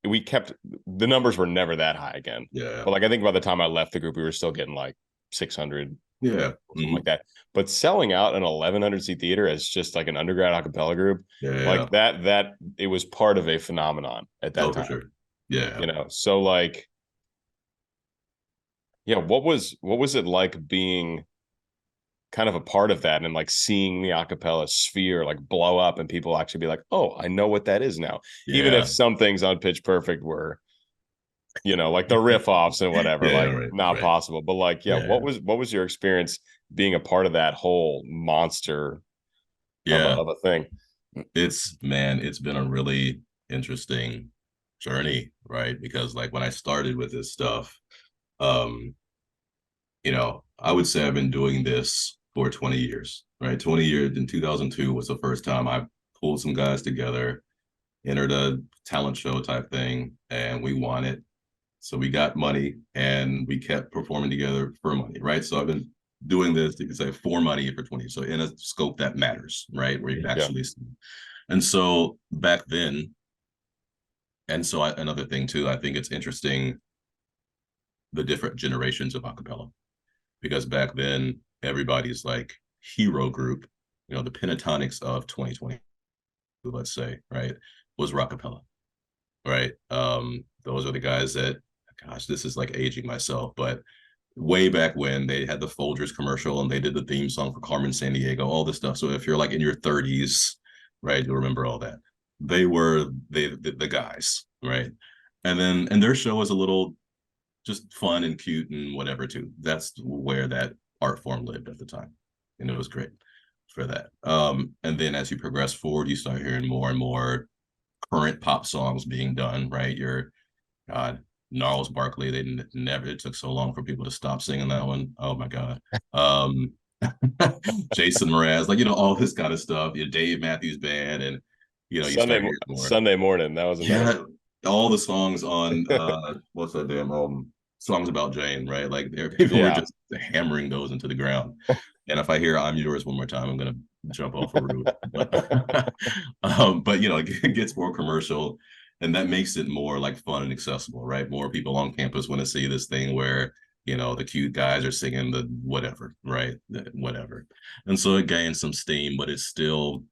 we kept the numbers were never that high again. Yeah, but like I think by the time I left the group, we were still getting like 600. Something like that. But selling out an 1,100 seat theater as just like an undergrad acapella group, like that it was part of a phenomenon at that time. For sure. Yeah. So like, what was it like being kind of a part of that and like seeing the acapella sphere like blow up and people actually be like, oh, I know what that is now. Even if some things on Pitch Perfect were, like the riff offs and whatever, not possible. But like, what was your experience being a part of that whole monster of a thing? It's been a really interesting journey, right? Because like when I started with this stuff, I would say I've been doing this for 20 years, right? 20 years. In 2002 was the first time I pulled some guys together, entered a talent show type thing, and we won it. So we got money and we kept performing together for money, right? So I've been doing this, you could say, for money for 20 years. So in a scope that matters, right? Where you can actually see. And so back then, another thing too, I think it's interesting, the different generations of acapella. Because back then, everybody's like hero group, the pentatonics of 2020, let's say, right, was rockapella, right? Those are the guys that, gosh, this is like aging myself, but way back when they had the Folgers commercial and they did the theme song for Carmen Sandiego, all this stuff. So if you're like in your 30s, right, you'll remember all that. They were the guys, right? And their show was a little just fun and cute and whatever too. That's where that art form lived at the time, and it was great for that. And then as you progress forward, you start hearing more and more current pop songs being done, right? Your Gnarls Barkley, it took so long for people to stop singing that one. Oh my God. Jason Mraz, like, all this kind of stuff. Dave Matthews Band, and Sunday Morning. That was another all the songs on what's that damn Songs About Jane, right? Like people were just hammering those into the ground. And if I hear I'm Yours one more time, I'm gonna jump off a roof. But it gets more commercial, and that makes it more like fun and accessible, right? More people on campus want to see this thing where the cute guys are singing the whatever, right? Whatever. And so it gains some steam, but it's still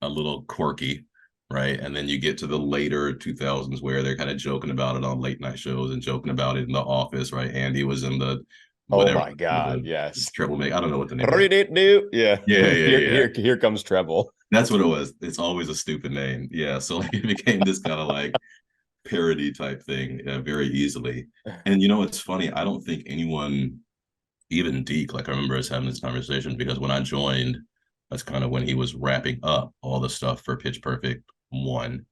a little quirky, right? And then you get to the later 2000s where they're kind of joking about it on late night shows and joking about it in the office, right? Andy was in the whatever. Oh my God, yes. Treble make. I don't know what the name is. Yeah. Here comes treble. That's what it was. It's always a stupid name. Yeah. So like it became this kind of like parody type thing very easily. And it's funny. I don't think anyone, even Deke, like I remember us having this conversation, because when I joined, that's kind of when he was wrapping up all the stuff for Pitch Perfect 1.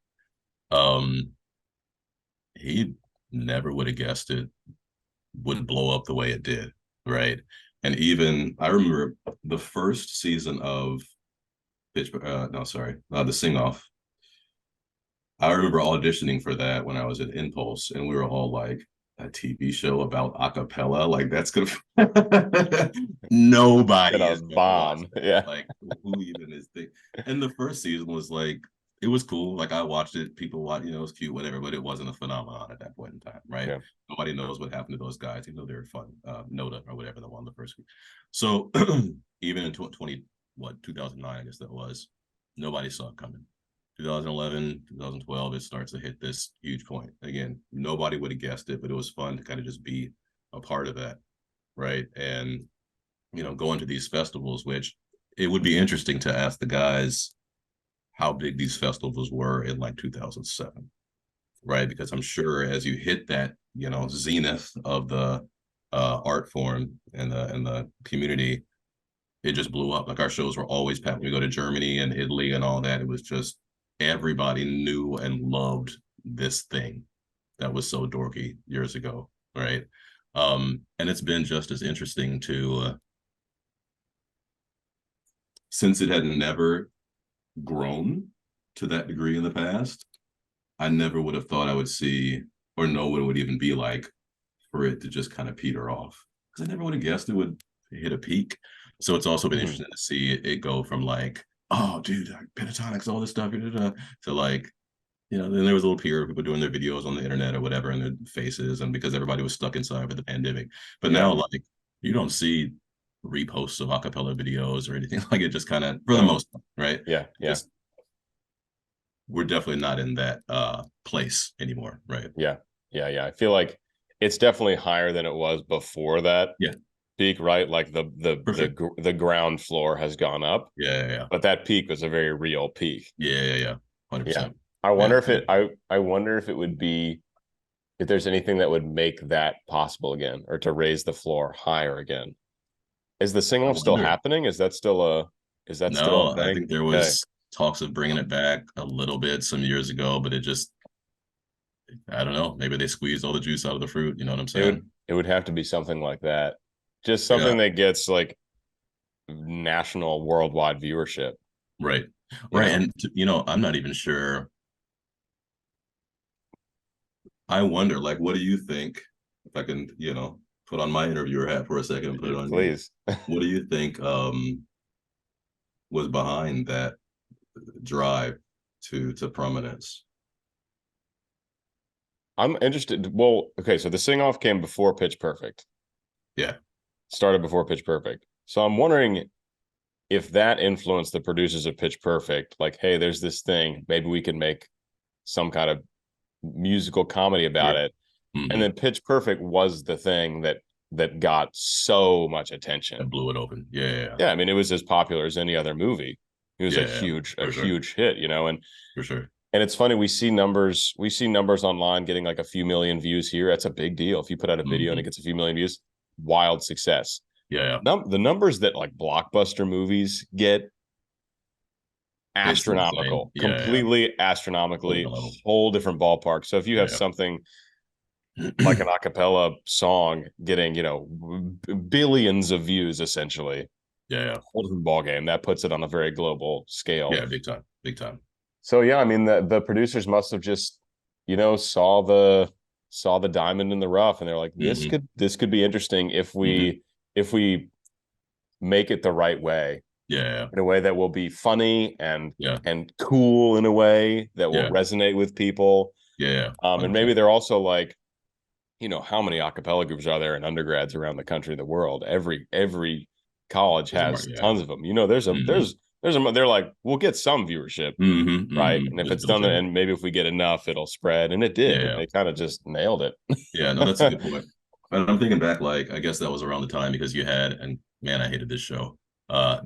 He never would have guessed it would blow up the way it did, right? And even I remember the first season of the Sing Off. I remember auditioning for that when I was at Impulse, and we were all like, a TV show about acapella, like that's gonna nobody is bomb. Yeah, like who even is the? And the first season was like, it was cool. Like I watched it, people watch, it was cute, whatever, but it wasn't a phenomenon at that point in time, right? Yeah. Nobody knows what happened to those guys. They were fun. Noda or whatever, the one the first week. So even in 2009, I guess that was, Nobody saw it coming. 2011, 2012, it starts to hit this huge point. Again, nobody would have guessed it, but it was fun to kind of just be a part of that, right? And, going to these festivals, which it would be interesting to ask the guys how big these festivals were in like 2007, right? Because I'm sure as you hit that, zenith of the art form and the community, it just blew up. Like our shows were always packed. We go to Germany and Italy and all that. It was just everybody knew and loved this thing that was so dorky years ago, right? And it's been just as interesting to since it had never grown to that degree in the past. I never would have thought I would see or know what it would even be like for it to just kind of peter off. Because I never would have guessed it would hit a peak. So it's also been interesting to see it go from like, oh, dude, like pentatonics, all this stuff, to like, then there was a little peer of people doing their videos on the internet or whatever in their faces, and because everybody was stuck inside with the pandemic. But now, like, you don't see reposts of acapella videos or anything like it. Just kind of, for the most part, right? Yeah. We're definitely not in that place anymore, right? Yeah. I feel like it's definitely higher than it was before that. Yeah. Peak, right? Like the ground floor has gone up. Yeah. But that peak was a very real peak. Yeah. 100%. I wonder if I wonder if it would be, if there's anything that would make that possible again, or to raise the floor higher again. Is the sing-off still happening? Is that still a thing? I think there was talks of bringing it back a little bit some years ago, but it just, I don't know, maybe they squeezed all the juice out of the fruit. You know what I'm saying? It would have to be something like that. Just something that gets like national, worldwide viewership. Right. And I'm not even sure. I wonder, like, what do you think? If I can, put on my interviewer hat for a second and put it on please. What do you think was behind that drive to prominence? I'm interested. Well, okay, so the sing-off came before Pitch Perfect. Yeah. Started before Pitch Perfect. So I'm wondering if that influenced the producers of Pitch Perfect. Like, hey, there's this thing. Maybe we can make some kind of musical comedy about it. And then Pitch Perfect was the thing that got so much attention. That blew it open. Yeah. I mean, it was as popular as any other movie. It was a huge hit, and for sure. And it's funny, we see numbers online getting like a few million views here. That's a big deal. If you put out a video and it gets a few million views, wild success. Yeah. The numbers that like blockbuster movies get, astronomical, completely astronomically, whole different ballpark. So if you have something like an a cappella song getting, billions of views, essentially, whole different ball game. That puts it on a very global scale. Yeah, big time. So I mean, the producers must have just, saw the diamond in the rough, and they're like, this could be interesting if we make it the right way. Yeah. In a way that will be funny and cool, in a way that will resonate with people. Yeah. And maybe they're also like, how many a cappella groups are there in undergrads around the country, the world? Every college has tons of them. They're like, we'll get some viewership, right? And if it's done, and maybe if we get enough, it'll spread. And it did. Yeah. They kind of just nailed it. Yeah, no, that's a good point. And I'm thinking back, like, I guess that was around the time because you had, and man, I hated this show.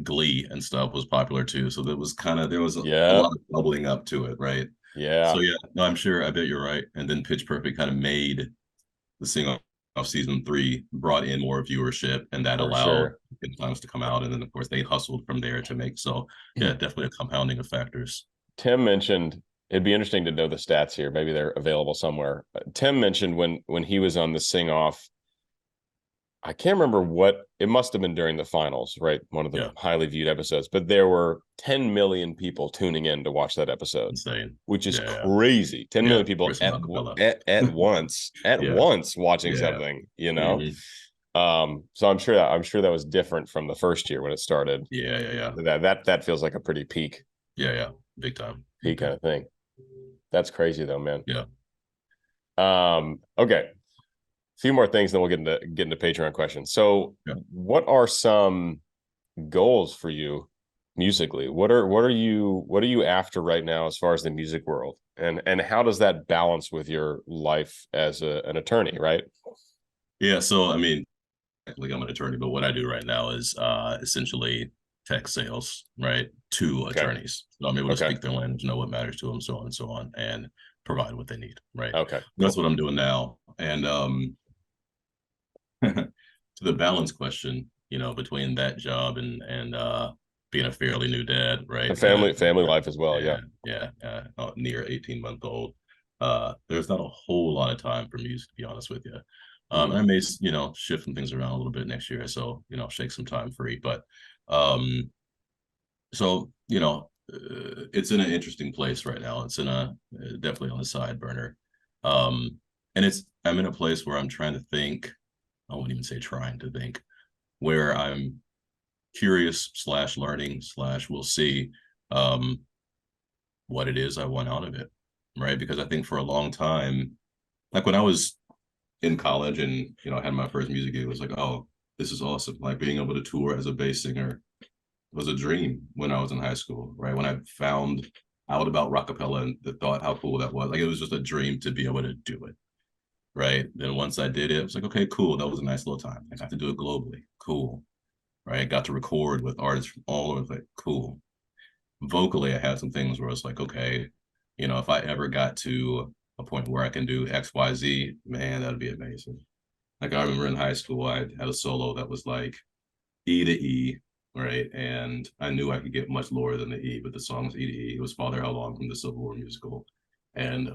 Glee and stuff was popular too. So there was a lot of bubbling up to it, right? Yeah. So no, I'm sure, I bet you're right. And then Pitch Perfect kind of made the sing-off season 3, brought in more viewership, and that allowed Good Times to come out. And then of course they hustled from there to make. So definitely a compounding of factors. Tim mentioned, it'd be interesting to know the stats here. Maybe they're available somewhere. Tim mentioned when he was on the sing-off, I can't remember what, it must have been during the finals, right? One of the highly viewed episodes, but there were 10 million people tuning in to watch that episode. Insane. Which is crazy. 10 million people at once watching something, So I'm sure that was different from the first year when it started. Yeah. That feels like a pretty peak. Yeah. Big time. Peak kind of thing. That's crazy though, man. Yeah. Okay. Few more things, then we'll get into Patreon questions. So what are some goals for you musically? What are you after right now as far as the music world? And how does that balance with your life as an attorney, right? Yeah, so I mean, technically I'm an attorney, but what I do right now is essentially tech sales, right, to Okay. attorneys. So I'm able to Okay. speak their language, know what matters to them, so on and so on, and provide what they need, right? Okay. That's Cool. what I'm doing now. And to the balance question, between that job and being a fairly new dad, And right? family life as well. Yeah, Yeah. yeah, near 18-month-old. There's not a whole lot of time for music, to be honest with you. Mhm. I may, shift some things around a little bit next year, so shake some time free. But so it's in an interesting place right now. It's in a definitely on the side burner, um, and I'm in a place where I'm trying to think. I wouldn't even say trying to think, where I'm curious slash learning slash we'll see um, what it is I want out of it, right? Because I think for a long time, like when I was in college and I had my first music gig, it was like, oh, this is awesome. Like being able to tour as a bass singer was a dream when I was in high school, right? When I found out about rockapella and the thought how cool that was, like it was just a dream to be able to do it, right? Then once I did it, it was like, okay, cool. That was a nice little time. I got to do it globally, cool, right? Got to record with artists from all over, like cool. Vocally, I had some things where it's like, okay, if I ever got to a point where I can do X, Y, Z, man, that'd be amazing. Like I remember in high school, I had a solo that was like E to E, right? And I knew I could get much lower than the E, but the song was E to E. It was Father How Long from the Civil War musical. And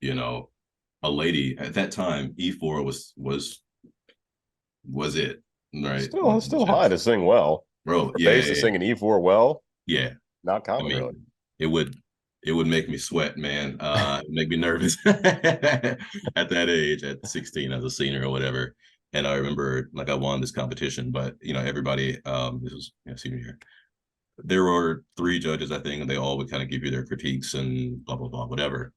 you know, a lady at that time, E4 was it, right? Still high to sing well. Bro, For yeah, bass to yeah, sing an E4 well, yeah. not I common really. mean, it would it would make me sweat, man. Make me nervous at that age, at 16 as a senior or whatever. And I remember like I won this competition, but everybody, this was senior year. There were three judges, I think, and they all would kind of give you their critiques and blah blah blah, whatever.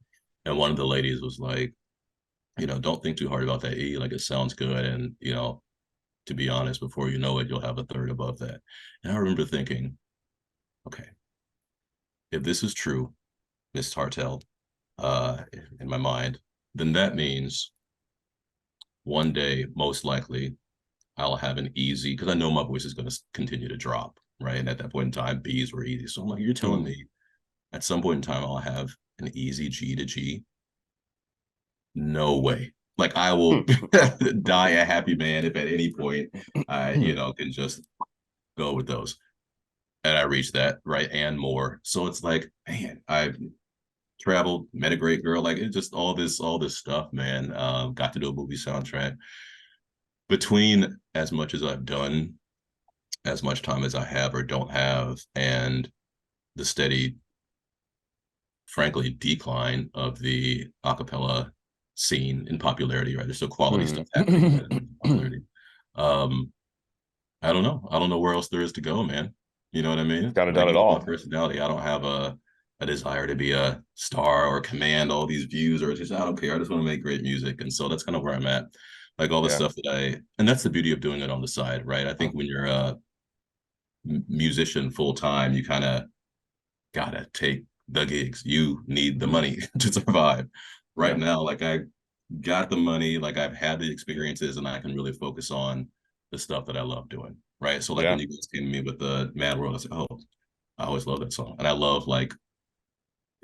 And one of the ladies was like, don't think too hard about that E. Like it sounds good, and to be honest, before you know it, you'll have a third above that. And I remember thinking, okay, if this is true, Miss Tartel, in my mind, then that means one day, most likely, I'll have an easy, because I know my voice is going to continue to drop, right? And at that point in time, B's were easy. So I'm like, you're telling Mm. me at some point in time, I'll have an easy G to G? No way. Like I will die a happy man if at any point I, can just go with those. And I reached that, right? And more. So it's like, man, I've traveled, met a great girl, like it's just all this stuff, man. Got to do a movie soundtrack. Between as much as I've done, as much time as I have or don't have, and the steady, frankly, decline of the acapella scene in popularity, right? There's still quality stuff happening, but in popularity. Um, I don't know. I don't know where else there is to go, man. You know what I mean? Kind of done Like it even my all. personality, I don't have a desire to be a star or command all these views or just I don't care. I just want to make great music. And so that's kind of where I'm at. Like all the Yeah. stuff and that's the beauty of doing it on the side, right? I think when you're a musician full time, you kind of gotta take the gigs. You need the money to survive. Right Yeah. now, like I got the money, like I've had the experiences, and I can really focus on the stuff that I love doing. Right. So like Yeah. when you guys came to me with the Mad World, I said, oh, I always love that song. And I love like,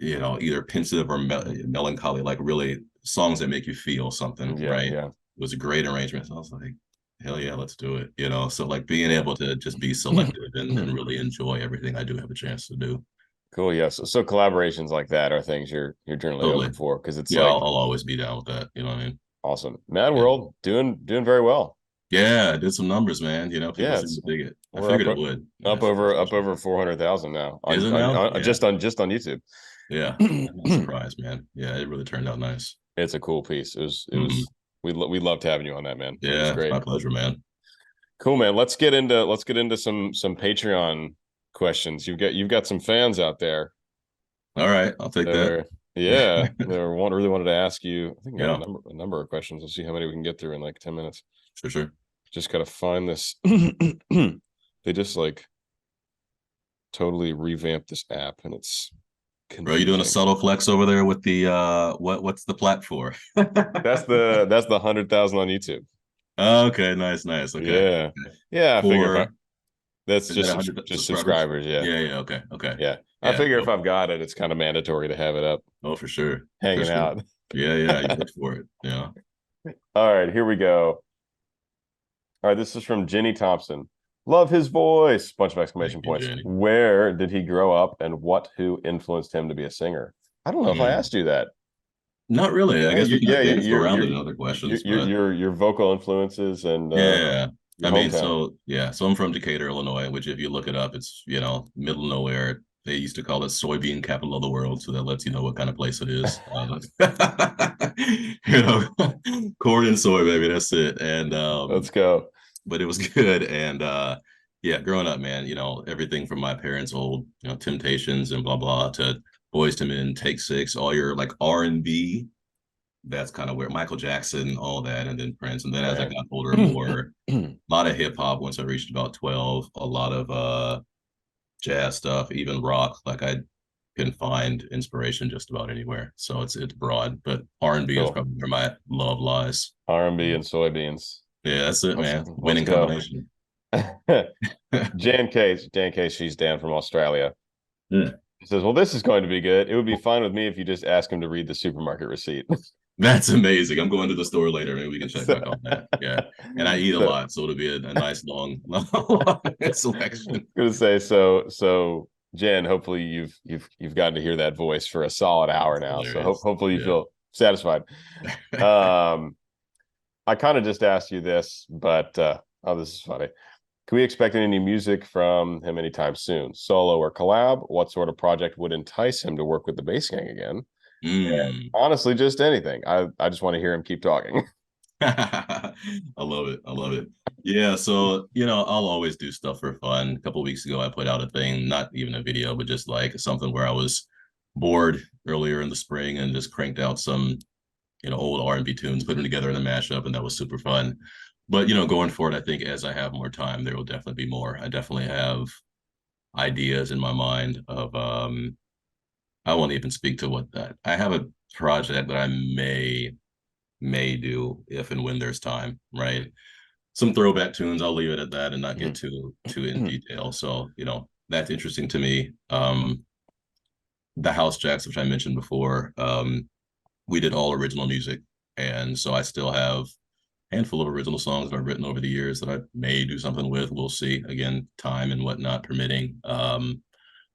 either pensive or melancholy, like really songs that make you feel something, Yeah. right? It Yeah. was a great arrangement. So I was like, hell yeah, let's do it. So like being able to just be selective and really enjoy everything I do have a chance to do. Cool. Yeah. So collaborations like that are things you're generally Totally. open for because it's Yeah, like I'll always be down with that. You know what I mean? awesome. Mad Yeah. World doing very well. Yeah, I did some numbers, man. People Yeah, seem to dig it. I we're figured it would. up That's for up sure. over 400,000 now Is it now? Yeah. just on YouTube. Yeah. I'm not surprised, man. Yeah, it really turned out nice. It's a cool piece. It Hmm. was we loved having you on that, man. It was Yeah, it's great. my pleasure, man. Cool, man. Let's get into some Patreon questions. You've got some fans out there All right, I'll take that that. are yeah, really wanted to ask you. I think I got Yeah, a number of questions. We'll see how many we can get through in like 10 minutes. sure. Just gotta find this. They just like totally revamp this app, and it's Bro, you doing a confusing. subtle flex over there with the what's the plat for? That's the 100,000 on YouTube. Okay, nice. Okay. Yeah, yeah. I figure if I For that's is that just 100 just subscribers? subscribers. Yeah, Yeah, okay. yeah. I Yeah. figure if Oh, I've got it, it's kind of mandatory to have it up, oh, for sure. For hanging sure. out. Yeah, you worked for it. Yeah. All right, here we go. All right, this is from Jenny Thompson. Love his voice! Bunch of Thank exclamation you, points. Jenny. Where did he grow up, and who influenced him to be a singer? I don't know if I Mm. asked you that. Not really. I Yeah, guess we can dance around you're it in other questions, but your vocal influences and yeah. your I mean, hometown. so I'm from Decatur, Illinois, which if you look it up, it's, middle of nowhere. They used to call it soybean capital of the world, so that lets you know what kind of place it is. You know, corn and soy, baby, that's it. And Let's go. but it was good. And yeah, growing up, man, everything from my parents' old, Temptations and blah blah to Boys to Men, Take Six, all your like R&B. That's kind of where Michael Jackson, all that, and then Prince. And then as I Right. got older, more a lot of hip hop once I reached about 12, a lot of jazz stuff, even rock. Like I can find inspiration just about anywhere. So it's broad, but R&B is Cool. probably where my love lies. R&B and soybeans. Yeah, that's it, man. Let's Winning go. combination. Jan Case, she's Dan from Australia. Yeah. She says, "Well, this is going to be good. It would be fine with me if you just ask him to read the supermarket receipt." That's amazing. I'm going to the store later. Maybe we can check So, back on that. Yeah. And I eat a so lot, so it'll be a nice long selection. gonna say so Jen, hopefully you've gotten to hear that voice for a solid hour That's now. So hilarious. hopefully you Yeah. feel satisfied. Um I kind of just asked you this, but oh, this is funny. Can we expect any music from him anytime soon? Solo or collab? What sort of project would entice him to work with the bass gang again? And Mm. honestly, just anything. I just want to hear him keep talking. I love it. I love it. Yeah, so I'll always do stuff for fun. A couple of weeks ago, I put out a thing, not even a video, but just like something where I was bored earlier in the spring and just cranked out some, old R&B tunes, put them together in a mashup, and that was super fun. But going forward, I think as I have more time, there will definitely be more. I definitely have ideas in my mind of I won't even speak to what that. I have a project that I may do if and when there's time, right? Some throwback tunes. I'll leave it at that and not get too in detail. So, that's interesting to me. The house jacks, which I mentioned before, we did all original music. And so I still have a handful of original songs that I've written over the years that I may do something with. We'll see. Again, time and whatnot permitting.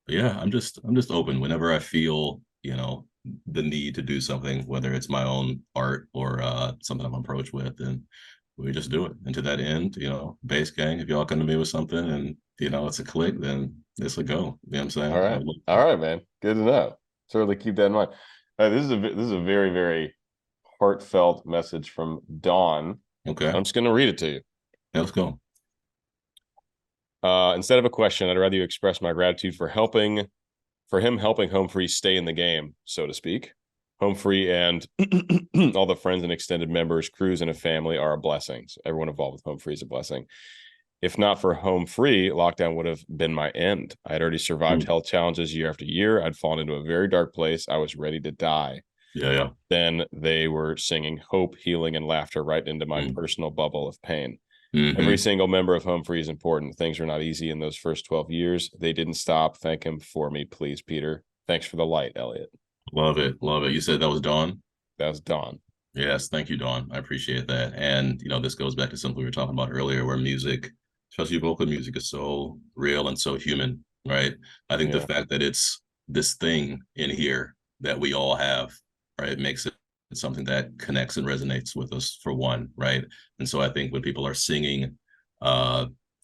But yeah, I'm just open whenever I feel, the need to do something, whether it's my own art or something I'm approached with, and we just do it. And to that end, bass gang, if y'all come to me with something and it's a click, then it's a go. You know what I'm saying? All right, man. Good to know. Certainly keep that in mind. This is a very, very heartfelt message from Dawn. Okay, I'm just going to read it to you. let's go. Instead of a question, I'd rather you express my gratitude for him helping Home Free stay in the game, so to speak. Home Free and all the friends and extended members, crews, and a family are a blessing. So everyone involved with Home Free is a blessing. If not for Home Free, lockdown would have been my end. I had already survived health challenges year after year. I'd fallen into a very dark place. I was ready to die. Yeah. Then they were singing hope, healing, and laughter right into my personal bubble of pain. Every single member of Home Free is important. Things were not easy in those first 12 years. They didn't stop. Thank him for me, please, Peter. Thanks for the light, Elliott. Love it. You said that was Dawn? That was Dawn. Yes, thank you, Dawn. I appreciate that. And this goes back to something we were talking about earlier, where music, especially vocal music, is so real and so human, right? I think the fact that it's this thing in here that we all have, right, makes it something that connects and resonates with us, for one, right? And so I think when people are singing,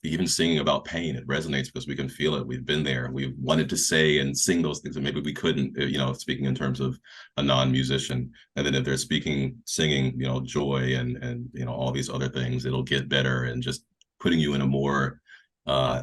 even singing about pain, it resonates because we can feel it. We've been there. We've wanted to say and sing those things, and maybe we couldn't, speaking in terms of a non-musician. And then if they're singing, joy and all these other things, it'll get better, and just putting you in a more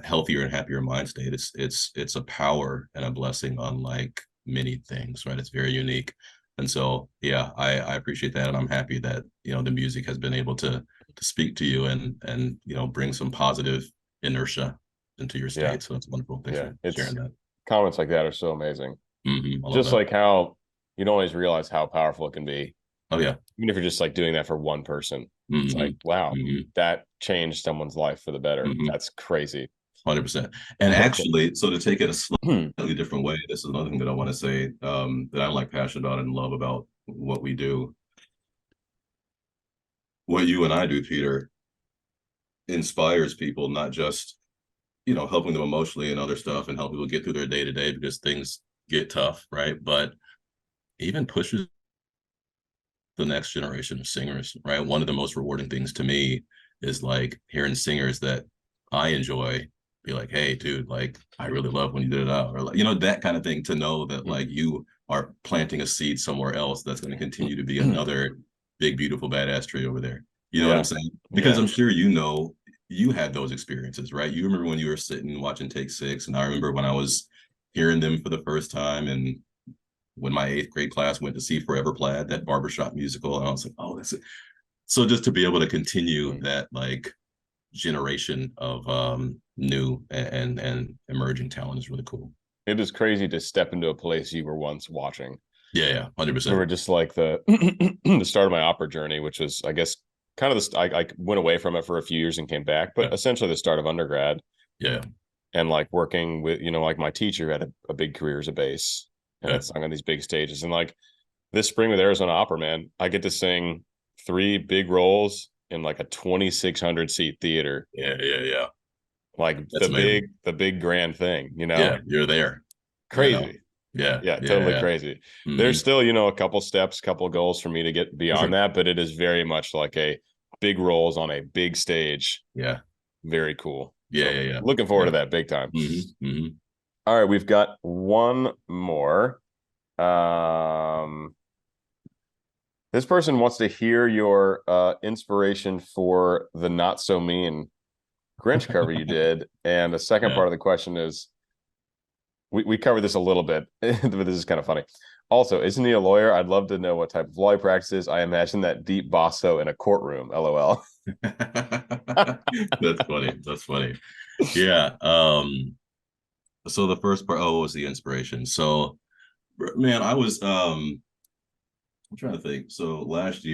healthier and happier mind state. It's a power and a blessing unlike many things, right? It's very unique. And so, yeah, I appreciate that. And I'm happy that, the music has been able to speak to you and bring some positive inertia into your Yeah. state. So it's wonderful. Thanks Yeah. for It's sharing that. comments like that are so amazing. I love Just that. like how you don't always realize how powerful it can be. Oh yeah. Even if you're just like doing that for one person. It's hmm like, wow, hmm that changed someone's life for the better. hmm That's crazy. 100%. And actually, so to take it a slightly different way, this is another thing that I want to say that I'm like passionate about and love about what we do. What you and I do, Peter, inspires people, not just, helping them emotionally and other stuff and help people get through their day to day because things get tough, right? But even pushes the next generation of singers, right? One of the most rewarding things to me is like hearing singers that I enjoy be like, hey, dude, like I really love when you did it out, or like, that kind of thing, to know that like you are planting a seed somewhere else that's going to continue to be another big, beautiful, badass tree over there. You know what I'm Yeah. saying? Because Yeah. I'm sure you had those experiences, right? You remember when you were sitting watching Take Six, and I remember when I was hearing them for the first time, and when my 8th grade class went to see Forever Plaid, that barbershop musical, and I was like, oh, that's it. So just to be able to continue that like generation of new and emerging talent is really cool. It is crazy to step into a place you were once watching. Yeah, We 100%. were just like the the start of my opera journey, which was, I guess, kind of I went away from it for a few years and came back, but Yeah, essentially the start of undergrad. yeah, And like working with, like my teacher had a big career as a bass and yeah, had sung on these big stages. And like this spring with Arizona Opera, man, I get to sing 3 big roles in like a 2,600 seat theater, yeah. like That's amazing. the big grand thing, Yeah, you're there. crazy. Yeah, Yeah, yeah, totally yeah. crazy. There's hmm still, a couple steps, couple goals for me to get For beyond sure. that, but it is very much like a big roles on a big stage. Yeah, Very cool. yeah, So yeah, yeah, looking forward yeah. to that big time. hmm All right, we've got one more. Um, this person wants to hear your inspiration for the Not So Mean Grinch cover you did. And the second Yeah. part of the question is, we covered this a little bit, but this is kind of funny. Also, isn't he a lawyer? I'd love to know what type of law he practices. I imagine that deep basso in a courtroom. LOL. That's funny. That's funny. Yeah. So the first part, what was the inspiration? So, man, I'm trying to think. So last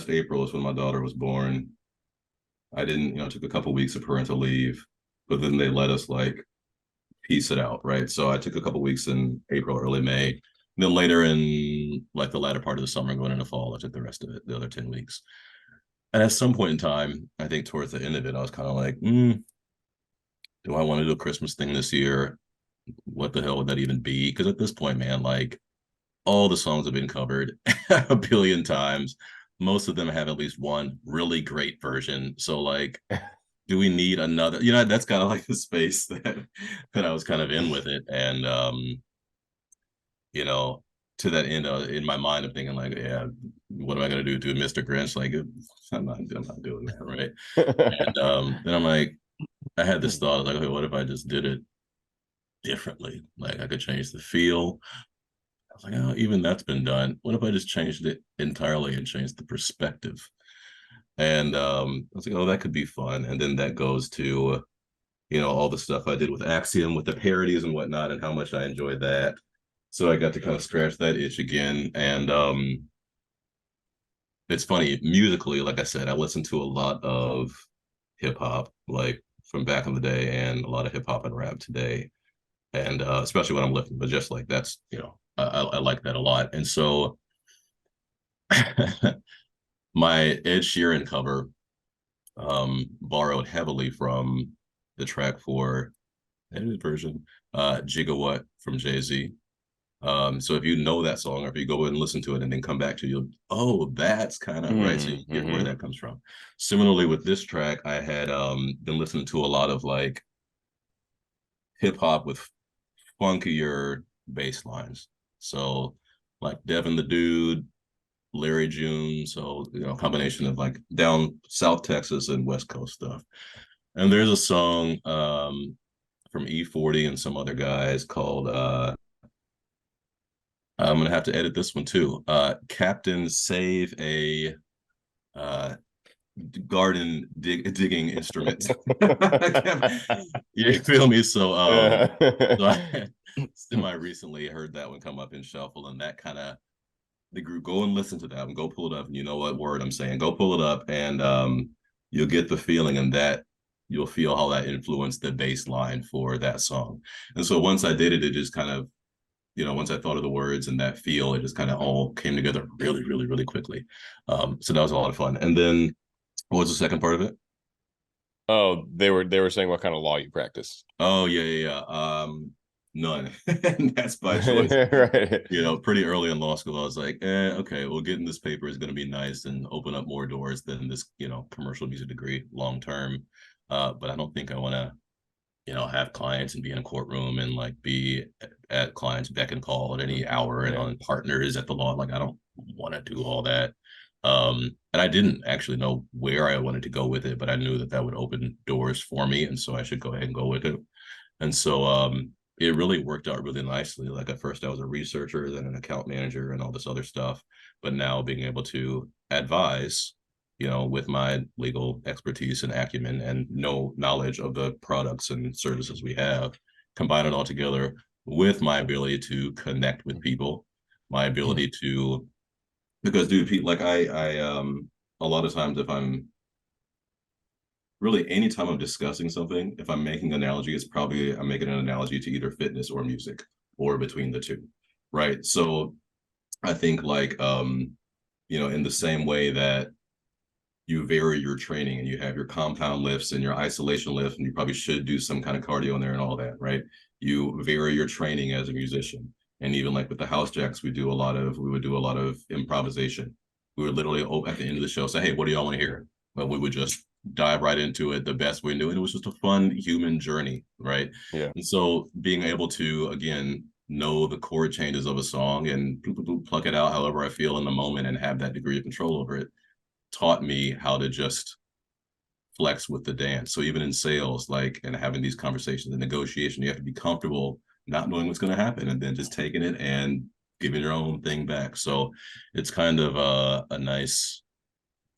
April is when my daughter was born. I didn't, took a couple weeks of parental leave, but then they let us like piece it out, right? So I took a couple weeks in April, early May. And then later in like the latter part of the summer, going into fall, I took the rest of it, the other 10 weeks. And at some point in time, I think towards the end of it, I was kind of like, do I want to do a Christmas thing this year? What the hell would that even be? Because at this point, man, like all the songs have been covered a billion times. Most of them have at least one really great version. So like, do we need another? That's kind of like the space that I was kind of in with it. And you know, to that end, in my mind, I'm thinking like, yeah, what am I gonna do Mr. Grinch? Like, I'm not doing that, right? And then I'm like, I had this thought like, okay, what if I just did it differently? Like, I could change the feel. I was like, oh, even that's been done. What if I just changed it entirely and changed the perspective? And I was like, oh, that could be fun. And then that goes to, all the stuff I did with Axiom with the parodies and whatnot, and how much I enjoyed that. So I got to kind of scratch that itch again. And it's funny, musically, like I said, I listen to a lot of hip hop, like from back in the day, and a lot of hip hop and rap today. And especially when I'm lifting, but just like that's, I like that a lot. And so my Ed Sheeran cover borrowed heavily from the track for edited version, Gigawatt from Jay-Z. So if you know that song, or if you go and listen to it and then come back to you, oh, that's kind of right. So you get where that comes from. Similarly with this track, I had been listening to a lot of like hip hop with funkier bass lines. So like Devin the Dude, Larry June. So, combination of like down South Texas and West Coast stuff. And there's a song from E40 and some other guys called I'm gonna have to edit this one too. Captain Save a digging instruments. You feel me? So I semi recently heard that one come up in shuffle, and that kind of the group. Go and listen to that and go pull it up. And you know what word I'm saying? Go pull it up, and you'll get the feeling, and that you'll feel how that influenced the bass line for that song. And so once I did it, it just kind of, once I thought of the words and that feel, it just kind of all came together really, really, really quickly. So that was a lot of fun. And then what was the second part of it? Oh, they were saying what kind of law you practice. Oh, yeah. None. And that's by choice. Right. Pretty early in law school, I was like, okay, well, getting this paper is going to be nice and open up more doors than this, commercial music degree long term. But I don't think I want to, have clients and be in a courtroom and like be at clients' beck and call at any hour and on partners at the law. Like, I don't want to do all that. And I didn't actually know where I wanted to go with it, but I knew that would open doors for me. And so I should go ahead and go with it. And so, it really worked out really nicely. Like at first I was a researcher, then an account manager and all this other stuff. But now being able to advise, with my legal expertise and acumen and knowledge of the products and services we have, combine it all together with my ability to connect with people, my ability to, because dude, like I a lot of times if I'm really, anytime I'm discussing something, if I'm making an analogy, it's probably I'm making an analogy to either fitness or music or between the two, right? So I think like, in the same way that you vary your training and you have your compound lifts and your isolation lifts, and you probably should do some kind of cardio in there and all that, right? You vary your training as a musician. And even like with the house jacks, we would do a lot of improvisation. We would literally at the end of the show say, hey, what do y'all want to hear? But we would just dive right into it the best we knew. And it was just a fun human journey, right? Yeah. And so being able to, again, know the chord changes of a song and pluck it out however I feel in the moment and have that degree of control over it taught me how to just flex with the dance. So even in sales, like, and having these conversations and negotiation, you have to be comfortable not knowing what's going to happen and then just taking it and giving your own thing back. So it's kind of a nice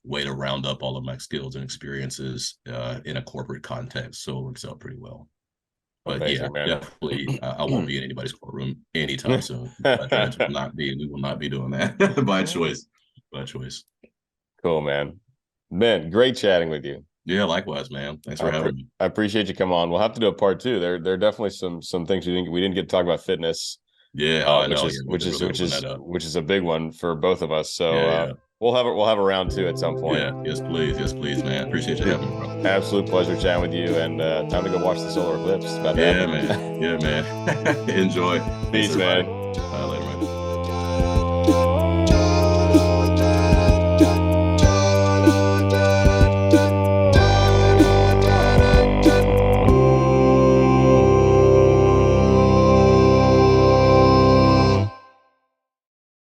way to round up all of my skills and experiences in a corporate context. So it works out pretty well. But amazing, yeah, man. Definitely, I won't be in anybody's courtroom anytime soon. We will not be doing that by choice. By choice. Cool, man. Ben, great chatting with you. Yeah, likewise, man. Thanks for having me. I appreciate you coming on. We'll have to do a part two. There are definitely some things we didn't get to talk about fitness. Yeah, I know. Which is a big one for both of us. So yeah. We'll have a round two at some point. Yeah, yes, please, man. Appreciate you having me, bro. Absolute pleasure chatting with you, and time to go watch the solar eclipse. It's about man. Yeah, man. Enjoy. Peace, man.